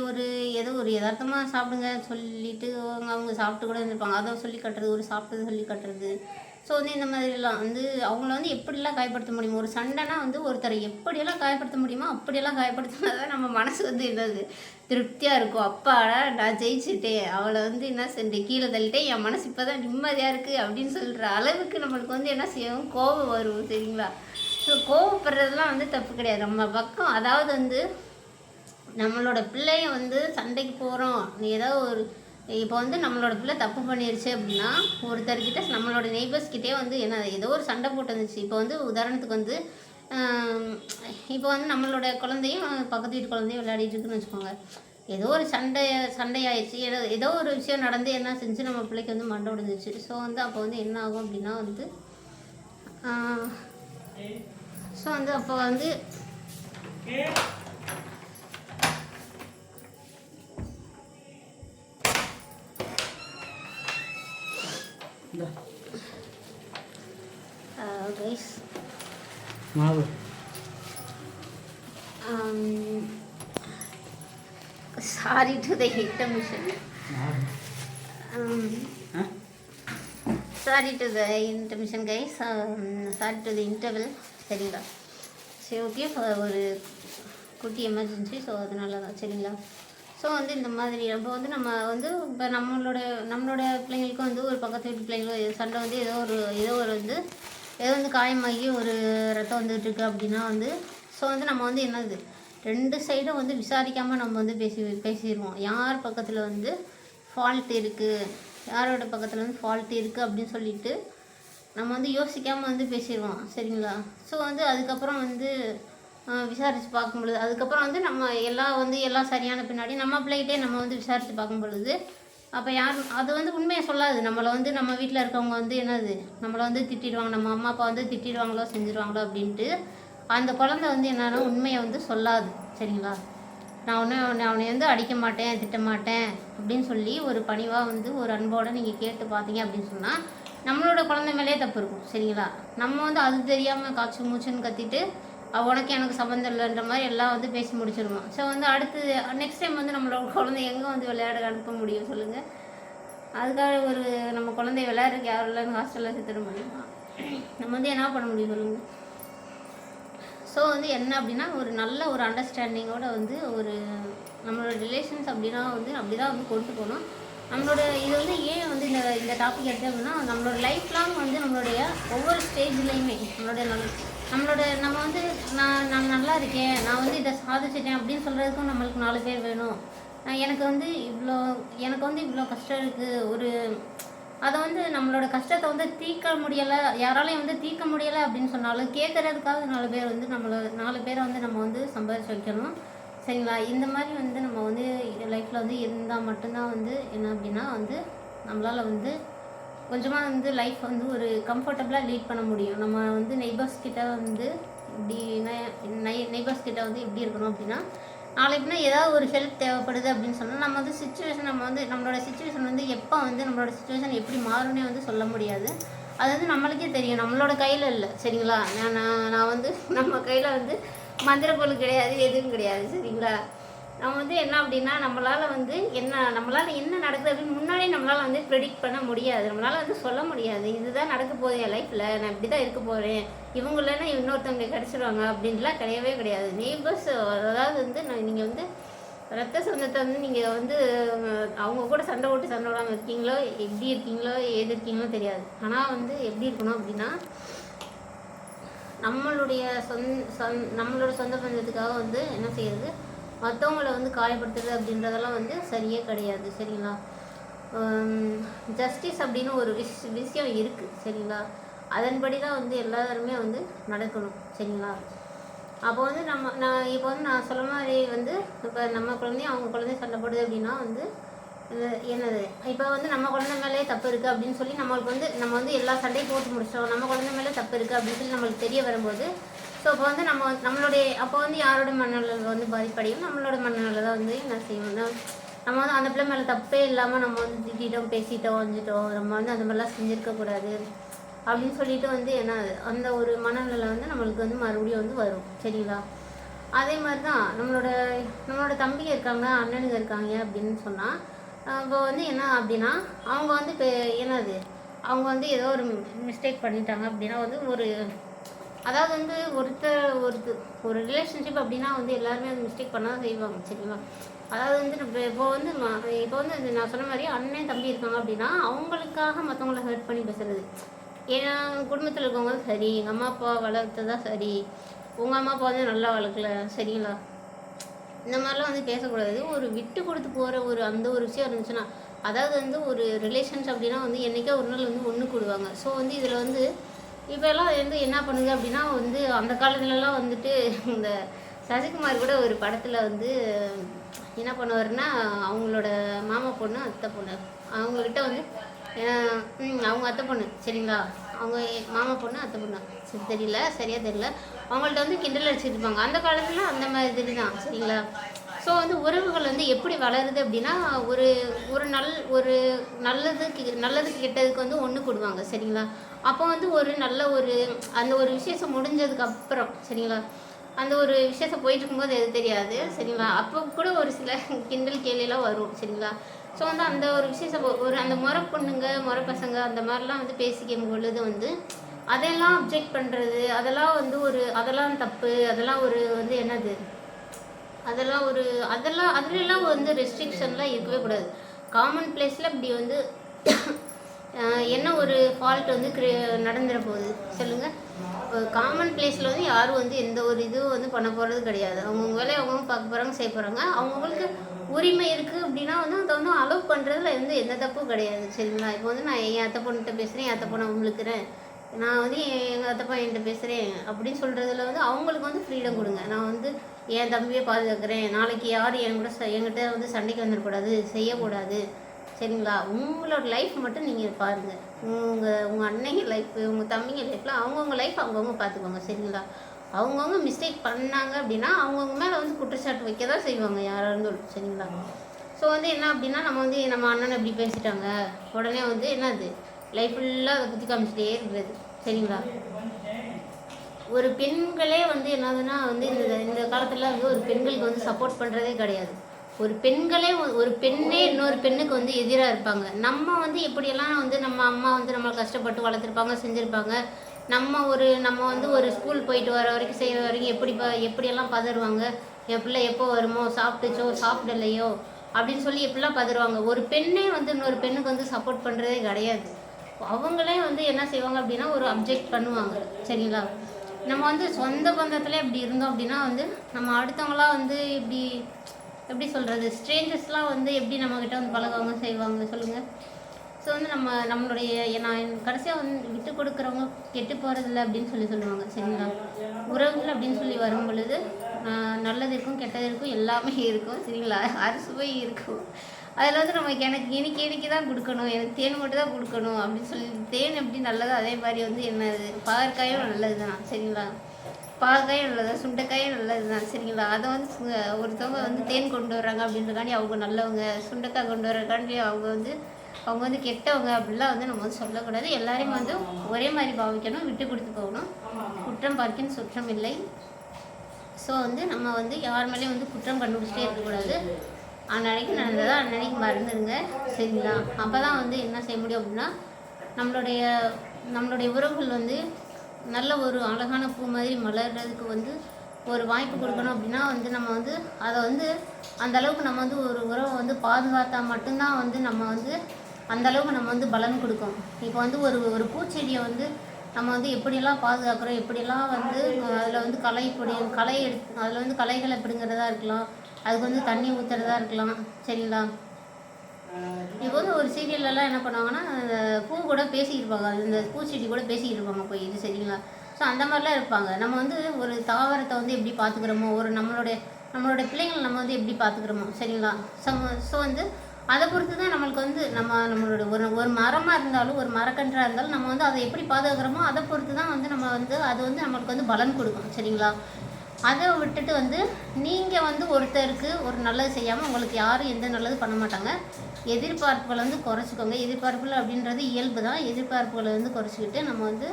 ஏதோ ஒரு யதார்த்தமாக சாப்பிடுங்க சொல்லிவிட்டு அவங்க சாப்பிட்டு கூட இருந்திருப்பாங்க, அதை சொல்லி கட்டுறது, ஒரு சாப்பிட்டது சொல்லி கட்டுறது. ஸோ வந்து இந்த மாதிரிலாம் வந்து அவங்கள வந்து எப்படிலாம் காயப்படுத்த முடியுமோ, ஒரு சண்டைனா வந்து ஒருத்தரை எப்படியெல்லாம் காயப்படுத்த முடியுமோ அப்படியெல்லாம் காயப்படுத்தினா தான் நம்ம மனசு வந்து என்னது திருப்தியாக இருக்கும். அப்பாடா நான் ஜெயிச்சுட்டேன், அவளை வந்து என்ன செஞ்சேன், கீழே தள்ளிட்டேன், என் மனசு இப்போ தான் நிம்மதியாக இருக்குது அப்படின்னு சொல்கிற அளவுக்கு நம்மளுக்கு வந்து என்ன செய்யும், கோபம் வரும். சரிங்களா? ஸோ கோபப்படுறதுலாம் வந்து தப்பு கிடையாது நம்ம பக்கம். அதாவது வந்து நம்மளோட பிள்ளைய வந்து சண்டைக்கு போகிறோம், நீ ஏதாவது ஒரு இப்போ வந்து நம்மளோட பிள்ளை தப்பு பண்ணிருச்சு அப்படின்னா ஒருத்தர்கிட்ட நம்மளோட நெய்பர்ஸ்கிட்டே வந்து என்ன ஏதோ ஒரு சண்டை போட்டு இருந்துச்சு. இப்போ வந்து உதாரணத்துக்கு வந்து இப்போ வந்து நம்மளோட குழந்தையும் பக்கத்து வீட்டு குழந்தையும் விளையாடிட்டு இருக்குன்னு வச்சுக்கோங்க. ஏதோ ஒரு சண்டையாயிடுச்சு, ஏதோ ஒரு விஷயம் நடந்து என்ன செஞ்சு நம்ம பிள்ளைக்கு வந்து மண்டை உடைஞ்சிச்சு. ஸோ வந்து அப்போ வந்து என்ன ஆகும் அப்படின்னா வந்து ஸோ வந்து அப்போ வந்து guys, sorry to the intermission. Sorry to the intermission guys. Sorry to the interval. சரிங்களா? சரி, ஓகே, ஒரு குட்டி எமர்ஜென்சி, ஸோ அதனால தான். சரிங்களா? ஸோ வந்து இந்த மாதிரி அப்போ வந்து நம்ம வந்து இப்போ நம்மளோட பிள்ளைங்களுக்கும் வந்து ஒரு பக்கத்து வீட்டு பிள்ளைங்களும் சண்டை வந்து ஏதோ வந்து காயமாகி ஒரு ரத்தம் வந்துட்டுருக்கு அப்படின்னா வந்து ஸோ வந்து நம்ம வந்து என்னது 2 சைடும் வந்து விசாரிக்காமல் நம்ம வந்து பேசிடுவோம். யார் பக்கத்தில் வந்து ஃபால்ட் இருக்குது, யாரோட பக்கத்தில் வந்து ஃபால்ட் இருக்குது அப்படின்னு சொல்லிட்டு நம்ம வந்து யோசிக்காமல் வந்து பேசிடுவோம். சரிங்களா? ஸோ வந்து அதுக்கப்புறம் வந்து விசாரித்து பார்க்கும் பொழுது அதுக்கப்புறம் வந்து நம்ம எல்லாம் சரியான பின்னாடி நம்ம பிள்ளைகிட்டே நம்ம வந்து விசாரித்து பார்க்கும் பொழுது அப்போ அது வந்து உண்மையை சொல்லாது. நம்மளை வந்து நம்ம வீட்டில் இருக்கவங்க வந்து என்னது நம்மளை வந்து திட்டிடுவாங்க, நம்ம அம்மா அப்பா வந்து திட்டிடுவாங்களோ செஞ்சிடுவாங்களோ அப்படின்ட்டு அந்த குழந்தை வந்து என்னன்னா உண்மையை வந்து சொல்லாது. சரிங்களா? நான் அவனை வந்து அடிக்க மாட்டேன், திட்ட மாட்டேன் அப்படின்னு சொல்லி ஒரு பணிவாக வந்து ஒரு அன்போடு நீங்கள் கேட்டு பார்த்தீங்க அப்படின்னு சொன்னால் நம்மளோட குழந்தை மேலே தப்பு இருக்கும். சரிங்களா? நம்ம வந்து அது தெரியாமல் காய்ச்சி மூச்சுன்னு கத்திட்டு உனக்கு எனக்கு சம்மந்தம் இல்லைன்ற மாதிரி எல்லாம் வந்து பேசி முடிச்சிடுவோம். ஸோ வந்து அடுத்து நெக்ஸ்ட் டைம் வந்து நம்மளோட குழந்தை எங்கே வந்து விளையாட அனுப்ப முடியும் சொல்லுங்கள்? அதுக்காக நம்ம குழந்தைய விளையாடுறதுக்கு யாரும் இல்லைன்னு ஹாஸ்டலில் சேர்த்துட முடியுமா? நம்ம வந்து என்ன பண்ண முடியும் சொல்லுங்கள்? ஸோ வந்து என்ன அப்படின்னா ஒரு நல்ல ஒரு அண்டர்ஸ்டாண்டிங்கோட வந்து நம்மளோட ரிலேஷன்ஸ் அப்படின்னா வந்து அப்படி தான் வந்து கொண்டு போகணும். நம்மளோட இது வந்து ஏன் வந்து இந்த டாபிக் எடுத்து அப்படின்னா நம்மளோட லைஃப் லாங் வந்து நம்மளுடைய ஒவ்வொரு ஸ்டேஜ்லேயுமே நம்ம வந்து நான் நல்லா இருக்கேன், நான் வந்து இதை சாதிச்சிட்டேன் அப்படின்னு சொல்கிறதுக்கும் நம்மளுக்கு 4 பேர் வேணும். எனக்கு வந்து இவ்வளோ கஷ்டம் இருக்குது, அதை வந்து நம்மளோட கஷ்டத்தை வந்து தீர்க்க முடியலை, யாராலையும் வந்து தீர்க்க முடியலை அப்படின்னு சொன்னாலும் கேட்குறதுக்காக 4 பேர் வந்து 4 பேரை வந்து நம்ம வந்து சம்பாதிச்சு வைக்கணும். சரிங்களா? இந்த மாதிரி வந்து நம்ம வந்து லைஃப்பில் வந்து இருந்தால் மட்டும்தான் வந்து என்ன அப்படின்னா வந்து நம்மளால் வந்து கொஞ்சமாக வந்து லைஃப் வந்து ஒரு கம்ஃபர்டபுளாக லீட் பண்ண முடியும். நம்ம வந்து நெய்பர்ஸ் கிட்ட வந்து எப்படி இருக்கணும் அப்படின்னா நாளைக்குனா ஏதாவது ஒரு ஹெல்ப் தேவைப்படுது அப்படின்னு சொன்னால் நம்ம வந்து நம்மளோட சுச்சுவேஷன் வந்து எப்போ வந்து நம்மளோட சுச்சுவேஷன் எப்படி மாறும்னே வந்து சொல்ல முடியாது. அது வந்து நம்மளுக்கே தெரியும், நம்மளோட கையில் இல்லை. சரிங்களா? நான் வந்து நம்ம கையில் வந்து மந்திர பொருள் கிடையாது, எதுவும் கிடையாது. சரிங்களா? நம்ம வந்து என்ன அப்படின்னா நம்மளால் என்ன நடக்குது அப்படின்னு முன்னாடியே நம்மளால் வந்து ப்ரெடிக்ட் பண்ண முடியாது. நம்மளால் வந்து சொல்ல முடியாது இதுதான் நடக்க போகுது என் லைஃப்பில், நான் இப்படி தான் இருக்க போகிறேன், இவங்களன்னா இன்னொருத்தவங்க கிடச்சிருவாங்க அப்படின்லாம் கிடையவே கிடையாது. நெய்பர்ஸ் அதாவது வந்து நீங்கள் வந்து ரத்த சொந்தத்தை வந்து நீங்கள் வந்து அவங்க கூட சண்டை போட்டு சண்டை விடாமல் இருக்கீங்களோ, எப்படி இருக்கீங்களோ, ஏது இருக்கீங்களோ தெரியாது. ஆனால் வந்து எப்படி இருக்கணும் அப்படின்னா நம்மளோட சொந்த பந்தத்துக்காக வந்து என்ன செய்யறது, மற்றவங்களை வந்து காயப்படுத்துறது அப்படின்றதெல்லாம் வந்து சரியே கிடையாது. சரிங்களா? ஜஸ்டிஸ் அப்படின்னு ஒரு விஷயம் இருக்குது. சரிங்களா? அதன்படி தான் வந்து எல்லாருமே வந்து நடக்கணும். சரிங்களா? அப்போ வந்து நான் சொல்ல மாதிரி வந்து இப்போ நம்ம குழந்தையும் அவங்க குழந்தையும் சண்டை போடுது அப்படின்னா வந்து என்னது, இப்போ வந்து நம்ம குழந்தை மேலே தப்பு இருக்குது அப்படின்னு சொல்லி நம்ம வந்து எல்லா சண்டையும் போட்டு முடிச்சிட்டோம், நம்ம குழந்தை மேலே தப்பு இருக்குது அப்படின்னு சொல்லி நம்மளுக்கு தெரிய வரும்போது, ஸோ அப்போ வந்து அப்போ வந்து யாரோட மனநல வந்து பாதிப்படையும், நம்மளோட மனநல தான் வந்து என்ன செய்யணும்னா, நம்ம வந்து அந்த பிள்ளை மேலே தப்பே இல்லாமல் நம்ம வந்து திட்டிட்டோம், பேசிட்டோம், வந்துட்டோம், நம்ம வந்து அந்த மாதிரிலாம் செஞ்சுருக்கக்கூடாது அப்படின்னு சொல்லிட்டு வந்து என்ன அந்த ஒரு மனநல வந்து நம்மளுக்கு வந்து மறுபடியும் வந்து வரும். சரிங்களா? அதே மாதிரி தான் நம்மளோட தம்பிங்க இருக்காங்க, அண்ணனுங்க இருக்காங்க அப்படின்னு சொன்னால், இப்போ வந்து என்ன அப்படின்னா அவங்க வந்து இப்போ அவங்க வந்து ஏதோ ஒரு மிஸ்டேக் பண்ணிட்டாங்க அப்படின்னா வந்து அதாவது வந்து ஒரு ரிலேஷன்ஷிப் அப்படின்னா வந்து எல்லாருமே வந்து மிஸ்டேக் பண்ண தான் செய்வாங்க. சரிங்களா? அதாவது வந்து இப்போ வந்து நான் சொன்ன மாதிரி அண்ணன் தம்பி இருக்காங்க அப்படின்னா அவங்களுக்காக மற்றவங்கள ஹர்ட் பண்ணி பேசுறது. ஏன்னா குடும்பத்தில் இருக்கவங்க சரி, எங்கள் அம்மா அப்பா வளர்த்ததா சரி, உங்கள் அம்மா அப்பா வந்து நல்லா வளர்க்கல, சரிங்களா, இந்த மாதிரிலாம் வந்து பேசக்கூடாது. ஒரு விட்டு கொடுத்து போகிற அந்த ஒரு விஷயம் இருந்துச்சுன்னா, அதாவது வந்து ஒரு ரிலேஷன்ஸ் அப்படின்னா வந்து என்றைக்கே ஒரு நாள் வந்து ஒன்று கூடுவாங்க. ஸோ வந்து இதில் வந்து இப்போல்லாம் வந்து என்ன பண்ணுது அப்படின்னா வந்து அந்த காலத்துலலாம் வந்துட்டு இந்த சசிகுமார் கூட ஒரு படத்தில் வந்து என்ன பண்ணுவாருன்னா, அவங்களோட மாமா பொண்ணு அத்தை பொண்ணு அவங்கக்கிட்ட வந்து அவங்க அத்தை பொண்ணு, சரிங்களா, அவங்க மாமா பொண்ணு அத்தை பொண்ணு சரியாக தெரியல, அவங்கள்ட்ட வந்து கிண்டல் அடிச்சுட்டு இருப்பாங்க. அந்த காலத்தில் அந்த மாதிரி தான். சரிங்களா? ஸோ வந்து உறவுகள் வந்து எப்படி வளருது அப்படின்னா ஒரு நல்லதுக்கு கெட்டதுக்கு வந்து ஒன்று கூடுவாங்க. சரிங்களா? அப்போ வந்து அந்த ஒரு விசேஷம் முடிஞ்சதுக்கப்புறம், சரிங்களா, அந்த ஒரு விசேஷம் போயிட்டு இருக்கும்போது எது தெரியாது. சரிங்களா? அப்போ கூட ஒரு சில கிண்டல் கேலியெல்லாம் வரும். சரிங்களா? ஸோ வந்து அந்த ஒரு விசேஷம் அந்த முறை பொண்ணுங்க முறை பசங்க அந்த மாதிரிலாம் வந்து பேசிக்கும் பொழுது வந்து அதெல்லாம் அப்ஜெக்ட் பண்ணுறது, அதெல்லாம் வந்து அதெல்லாம் தப்பு, அதெல்லாம் வந்து என்னது, அதுலலாம் வந்து ரெஸ்ட்ரிக்ஷன்லாம் இருக்கவே கூடாது. காமன் பிளேஸில் இப்படி வந்து என்ன ஒரு ஃபால்ட் வந்து நடந்துட போகுது சொல்லுங்கள். காமன் பிளேஸில் வந்து யாரும் வந்து எந்த ஒரு இதுவும் வந்து பண்ண போகிறது கிடையாது. அவங்கவுங்க வேலையை அவங்கவுங்க பார்க்க போகிறாங்க, செய்ய போகிறாங்க. அவங்கவுங்களுக்கு உரிமை இருக்குது அப்படின்னா வந்து அதை வந்து அலோவ் பண்ணுறதுல வந்து எந்த தப்பும் கிடையாது. சரிங்களா? இப்போ வந்து நான் என் அத்தை பொண்ணுகிட்ட பேசுகிறேன், என் அத்தை பொண்ணை உங்களுக்குறேன், நான் வந்து எங்கள் அத்தை பையன்கிட்ட பேசுகிறேன் அப்படின்னு சொல்கிறதுல வந்து அவங்களுக்கு வந்து ஃப்ரீடம் கொடுங்க. நான் வந்து என் தம்பியை பாதுகாக்கிறேன், நாளைக்கு யாரும் என்கிட்ட வந்து சண்டைக்கு வந்துடக்கூடாது, செய்யக்கூடாது. சரிங்களா? உங்களோட லைஃப் மட்டும் நீங்கள் பாருங்கள். உங்கள் அன்னைங்க லைஃப்பு, உங்கள் தம்பிங்க லைஃப்பில் அவங்கவுங்க லைஃப் அவங்கவுங்க பார்த்துக்கோங்க. சரிங்களா? அவங்கவுங்க மிஸ்டேக் பண்ணாங்க அப்படின்னா அவங்கவுங்க மேலே வந்து குற்றச்சாட்டு வைக்க தான் செய்வாங்க யாராக இருந்தாலும். சரிங்களா? ஸோ வந்து என்ன அப்படின்னா நம்ம அண்ணனை இப்படி பேசிட்டாங்க உடனே வந்து என்னது லைஃப் ஃபுல்லாக அதை குத்தி காமிச்சிட்டே இருக்கிறது. சரிங்களா? ஒரு பெண்களே வந்து என்னதுன்னா வந்து இந்த காலத்தில் வந்து ஒரு பெண்களுக்கு வந்து சப்போர்ட் பண்ணுறதே கிடையாது. ஒரு பெண்ணே இன்னொரு பெண்ணுக்கு வந்து எதிராக இருப்பாங்க. நம்ம வந்து எப்படியெல்லாம் வந்து நம்ம அம்மா வந்து நம்மளை கஷ்டப்பட்டு வளர்த்துருப்பாங்க, செஞ்சுருப்பாங்க. நம்ம வந்து ஒரு ஸ்கூல் போயிட்டு வர வரைக்கும் செய்கிற வரைக்கும் எப்படியெல்லாம் பதறுவாங்க, என் பிள்ளை எப்போ வருமோ, சாப்பிட்டுச்சோ சாப்பிடலையோ அப்படின்னு சொல்லி எப்படிலாம் பதறுவாங்க. ஒரு பெண்ணே வந்து இன்னொரு பெண்ணுக்கு வந்து சப்போர்ட் பண்ணுறதே கிடையாது. அவங்களே வந்து என்ன செய்வாங்க அப்படின்னா ஒரு அப்ஜெக்ட் பண்ணுவாங்க. சரிங்களா? நம்ம வந்து சொந்த பந்தத்தில் இப்படி இருந்தோம் அப்படின்னா வந்து நம்ம அடுத்தவங்களாம் வந்து எப்படி சொல்கிறது, ஸ்ட்ரேஞ்சர்ஸ்லாம் வந்து எப்படி நம்மக்கிட்ட வந்து பழகுவாங்க, செய்வாங்க சொல்லுங்கள். ஸோ வந்து நான் கடைசியாக வந்து விட்டு கொடுக்குறவங்க கெட்டு போகிறதில்ல அப்படின்னு சொல்லுவாங்க. சரிங்களா? உறவுகள் அப்படின்னு சொல்லி வரும் பொழுது நல்லது இருக்கும், கெட்டது இருக்கும், எல்லாமே இருக்கும். சரிங்களா? அறுசுவை இருக்கும். அதில் வந்து எனக்கு இனிக்கு தான் கொடுக்கணும், எனக்கு தேன் மட்டும் தான் கொடுக்கணும் அப்படின்னு சொல்லி, தேன் எப்படி நல்லதோ அதே மாதிரி வந்து என்னது பாகற்காயும் நல்லது தான். சரிங்களா? பாகக்காயும் நல்லது, சுண்டைக்காயும் நல்லது தான். சரிங்களா? அதை வந்து ஒருத்தவங்க வந்து தேன் கொண்டு வர்றாங்க அப்படின்றக்காண்டி அவங்க நல்லவங்க, சுண்டைக்காய் கொண்டு வர்றதுக்காண்டி அவங்க வந்து கெட்டவங்க அப்படிலாம் வந்து நம்ம வந்து சொல்லக்கூடாது. எல்லாரையும் வந்து ஒரே மாதிரி பாவிக்கணும், விட்டு கொடுத்து போகணும். குற்றம் பார்க்கின் சுற்றம் இல்லை. ஸோ ஸோ வந்து நம்ம வந்து யார் மேலேயும் வந்து குற்றம் கண்டுபிடிச்சிட்டே இருக்கக்கூடாது. அன்னன்னைக்கு நடந்ததா அன்னன்னைக்கு மறந்துடுங்க, சரிங்களா? அப்போ தான் வந்து என்ன செய்ய முடியும் அப்படின்னா, நம்மளுடைய நம்மளுடைய உறவுகள் வந்து நல்ல ஒரு அழகான பூ மாதிரி மலர்றதுக்கு வந்து ஒரு வாய்ப்பு கொடுக்கணும் அப்படின்னா வந்து நம்ம வந்து அதை வந்து அந்தளவுக்கு நம்ம வந்து ஒரு உறவை வந்து பாதுகாத்தா மட்டும்தான் வந்து நம்ம வந்து அந்தளவுக்கு நம்ம வந்து பலன் கொடுக்கும். இப்போ வந்து ஒரு பூச்செடியை வந்து நம்ம வந்து எப்படியெல்லாம் பாதுகாக்கிறோம், எப்படியெல்லாம் வந்து அதில் வந்து களை எடுத்து அதில் வந்து களைகளை பிடுங்கிறதா இருக்கலாம், அதுக்கு வந்து தண்ணி ஊற்றுறதா இருக்கலாம், சரிங்களா? இப்போ வந்து ஒரு சீரியல்லலாம் என்ன பண்ணுவாங்கன்னா, அந்த பூ கூட பேசிக்கிட்டு இருப்பாங்க, இந்த பூச்செடி கூட பேசிக்கிட்டு இருப்பாங்க போய், இது சரிங்களா? ஸோ அந்த மாதிரிலாம் இருப்பாங்க. நம்ம வந்து ஒரு தாவரத்தை வந்து எப்படி பார்த்துக்கிறோமோ, ஒரு நம்மளுடைய பிள்ளைங்களை நம்ம வந்து எப்படி பார்த்துக்கிறோமோ, சரிங்களா? ஸோ வந்து அதை பொறுத்து தான் நம்மளுக்கு வந்து நம்மளோட ஒரு மரமாக இருந்தாலும், ஒரு மரக்கன்றாக இருந்தாலும் நம்ம வந்து அதை எப்படி பாதுகாக்கிறோமோ அதை பொறுத்து தான் வந்து நம்ம வந்து அது வந்து நம்மளுக்கு வந்து பலன் கொடுக்கும், சரிங்களா? அதை விட்டுட்டு வந்து நீங்கள் வந்து ஒருத்தருக்கு ஒரு நல்லது செய்யாமல் உங்களுக்கு யாரும் எந்த நல்லது பண்ண மாட்டாங்க. எதிர்பார்ப்புகளை வந்து குறைச்சிக்கோங்க. எதிர்பார்ப்புகள் அப்படின்றது இயல்பு தான். எதிர்பார்ப்புகளை வந்து குறைச்சிக்கிட்டு நம்ம வந்து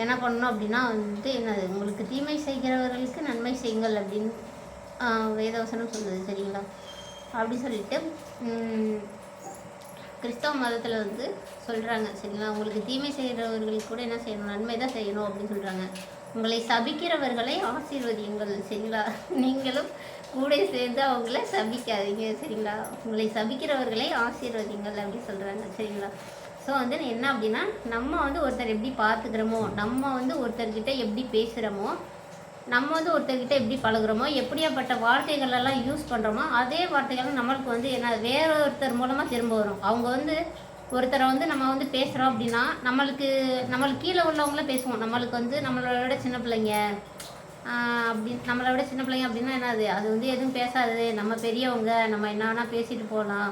என்ன பண்ணணும் அப்படின்னா வந்துட்டு என்னது, உங்களுக்கு தீமை செய்கிறவர்களுக்கு நன்மை செய்யுங்கள் அப்படின்னு வேதவசனம் சொல்லுது, சரிங்களா? அப்படி சொல்லிட்டு கிறிஸ்தவ மதத்தில் வந்து சொல்கிறாங்க, சரிங்களா? உங்களுக்கு தீமை செய்கிறவர்களுக்கு கூட என்ன செய்யணும், நன்மை தான் செய்யணும் அப்படின்னு சொல்கிறாங்க. உங்களை சபிக்கிறவர்களை ஆசீர்வதியுங்கள், சரிங்களா? நீங்களும் கூட சேர்ந்து அவங்கள சபிக்காதீங்க, சரிங்களா? உங்களை சபிக்கிறவர்களை ஆசீர்வதியுங்கள் அப்படின்னு சொல்கிறாங்க, சரிங்களா? ஸோ வந்து என்ன அப்படின்னா, நம்ம வந்து ஒருத்தர் எப்படி பார்த்துக்கிறோமோ, நம்ம வந்து ஒருத்தர்கிட்ட எப்படி பேசுகிறோமோ, நம்ம வந்து ஒருத்தர்கிட்ட எப்படி பழகுறோமோ, எப்படியாப்பட்ட வார்த்தைகளெல்லாம் யூஸ் பண்ணுறோமோ, அதே வார்த்தைகள் நம்மளுக்கு வந்து என்ன வேற ஒருத்தர் மூலமாக திரும்ப வரும். அவங்க வந்து ஒருத்தரை வந்து நம்ம வந்து பேசுகிறோம் அப்படின்னா, நம்மளுக்கு கீழே உள்ளவங்கள பேசுவோம். நம்மளுக்கு வந்து நம்மளோட விட சின்ன பிள்ளைங்க நம்மளை விட சின்ன பிள்ளைங்க அப்படின்னா என்னது, அது வந்து எதுவும் பேசாது, நம்ம பெரியவங்க, நம்ம என்ன வேணால் பேசிட்டு போகலாம்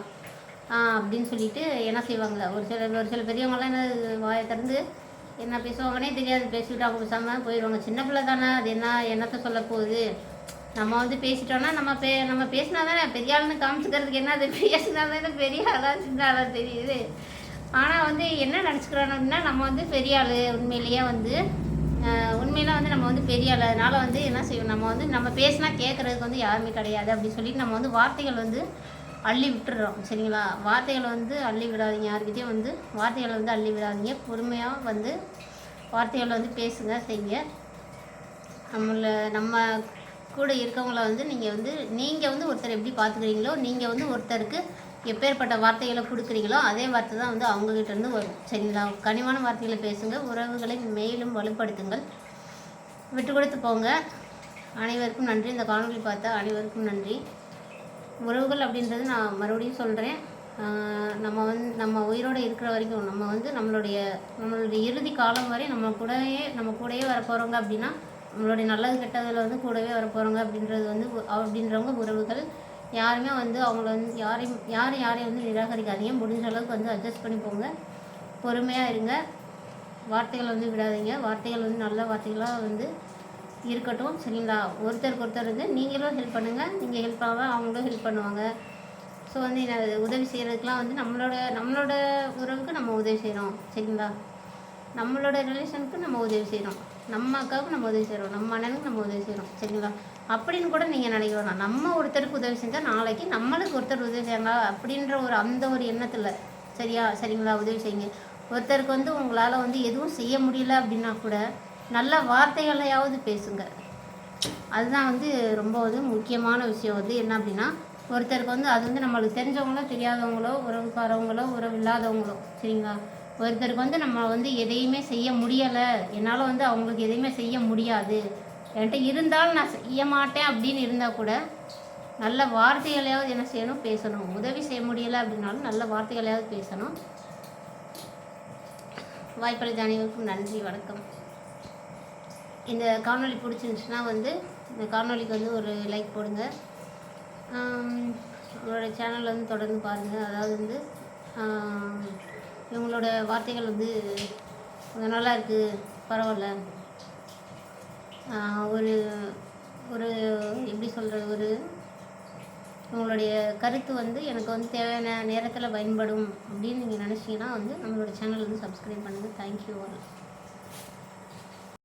அப்படின்னு சொல்லிட்டு என்ன செய்வாங்க, ஒரு சில பெரியவங்களாம் என்ன வாயை திறந்து என்ன பேசுவாங்கன்னே தெரியாது, பேசிவிட்டு அவங்க பேசாமல் போயிடுவாங்க. சின்ன பிள்ளை தானே, அது என்னத்தை சொல்ல போகுது, நம்ம வந்து பேசிட்டோன்னா நம்ம பேசினா தானே பெரிய ஆளுன்னு காமிச்சிக்கிறதுக்கு என்ன, அது பேசினா தானே பெரிய ஆளா சின்ன ஆளா தெரியுது. ஆனால் வந்து என்ன நினச்சிக்கிறோம் அப்படின்னா, நம்ம வந்து பெரிய ஆள், உண்மையிலேயே வந்து நம்ம வந்து பெரிய ஆள், அதனால் வந்து என்ன செய்வோம், நம்ம பேசினா கேட்குறதுக்கு வந்து யாருமே கிடையாது அப்படின்னு சொல்லிட்டு நம்ம வந்து வார்த்தைகள் வந்து அள்ளி விட்டுடுறோம், சரிங்களா? வார்த்தைகளை வந்து அள்ளி விடாதீங்க, யாருக்கிட்டையும் வந்து வார்த்தைகளை வந்து அள்ளி விடாதீங்க. பொறுமையாக வந்து வார்த்தைகளை வந்து பேசுங்க, செய்யுங்க. நம்ம கூட இருக்கவங்கள வந்து நீங்கள் வந்து ஒருத்தர் எப்படி பார்த்துக்கிறீங்களோ, நீங்கள் வந்து ஒருத்தருக்கு எப்பேற்பட்ட வார்த்தைகளை கொடுக்குறீங்களோ அதே வார்த்தை தான் வந்து அவங்ககிட்டேருந்து வரும், சரிங்களா? கனிவான வார்த்தைகளை பேசுங்க, உறவுகளை மேலும் வலுப்படுத்துங்கள், விட்டு கொடுத்து போங்க. அனைவருக்கும் நன்றி. இந்த காணொலி பார்த்த அனைவருக்கும் நன்றி. உறவுகள் அப்படின்றது நான் மறுபடியும் சொல்கிறேன், நம்ம உயிரோடு இருக்கிற வரைக்கும் நம்ம வந்து நம்மளுடைய இறுதி காலம் வரை நம்ம கூடயே வரப்போகிறவங்க அப்படின்னா, நம்மளுடைய நல்லது கெட்டதில் வந்து கூடவே வரப்போகிறவங்க அப்படின்றவங்க உறவுகள். யாருமே வந்து அவங்கள வந்து யாரையும் வந்து நிராகரிக்காதீங்க. முடிஞ்ச அளவுக்கு வந்து அட்ஜஸ்ட் பண்ணி போங்க, பொறுமையாக இருங்க, வார்த்தைகள் வந்து விடாதீங்க. வார்த்தைகள் வந்து நல்ல வார்த்தைகளாக வந்து இருக்கட்டும், சரிங்களா? ஒருத்தருக்கு ஒருத்தர் வந்து நீங்களும் ஹெல்ப் பண்ணுங்கள், நீங்கள் ஹெல்ப் பண்ணால் அவங்களும் ஹெல்ப் பண்ணுவாங்க. ஸோ வந்து உதவி செய்கிறதுக்கெலாம் வந்து நம்மளோட உறவுக்கு நம்ம உதவி செய்கிறோம், சரிங்களா? நம்மளோட ரிலேஷனுக்கு நம்ம உதவி செய்கிறோம், நம்ம அக்காவுக்கு நம்ம உதவி செய்கிறோம், நம்ம அண்ணனுக்கு நம்ம உதவி செய்கிறோம், சரிங்களா? அப்படின்னு கூட நீங்கள் நினைக்க வேணாம். நம்ம ஒருத்தருக்கு உதவி செஞ்சால் நாளைக்கு நம்மளுக்கு ஒருத்தர் உதவி செய்யறாங்க அப்படின்ற அந்த ஒரு எண்ணத்தில், சரிங்களா? உதவி செய்யுங்க. ஒருத்தருக்கு வந்து உங்களால் வந்து எதுவும் செய்ய முடியல அப்படின்னா கூட நல்ல வார்த்தைகளையாவது பேசுங்க. அதுதான் வந்து ரொம்ப வந்து முக்கியமான விஷயம். வந்து என்ன அப்படின்னா, ஒருத்தருக்கு வந்து அது வந்து நம்மளுக்கு தெரிஞ்சவங்களோ தெரியாதவங்களோ, உறவுக்காரவங்களோ உறவு இல்லாதவங்களோ, சரிங்களா? ஒருத்தருக்கு வந்து நம்ம வந்து எதையுமே செய்ய முடியலை, என்னால் வந்து அவங்களுக்கு எதையுமே செய்ய முடியாது, என்கிட்ட இருந்தாலும் நான் செய்ய மாட்டேன் அப்படின்னு இருந்தால் கூட நல்ல வார்த்தைகளையாவது என்ன செய்யணும், பேசணும். உதவி செய்ய முடியலை அப்படின்னாலும் நல்ல வார்த்தைகளையாவது பேசணும். வாய்ப்பளித்த அனைவருக்கும் நன்றி, வணக்கம். இந்த காணொலி பிடிச்சிருந்துச்சுன்னா வந்து இந்த காணொலிக்கு வந்து ஒரு லைக் போடுங்க. உங்களோட சேனலில் வந்து தொடர்ந்து பாருங்கள். அதாவது வந்து இவங்களோட வார்த்தைகள் வந்து கொஞ்சம் நல்லா இருக்குது, பரவாயில்ல, ஒரு ஒரு எப்படி சொல்கிறது, உங்களுடைய கருத்து வந்து எனக்கு வந்து தேவையான நேரத்தில் பயன்படும் அப்படின்னு நீங்கள் நினச்சிங்கன்னா வந்து நம்மளோட சேனல் வந்து சப்ஸ்கிரைப் பண்ணுங்கள். Thank you all.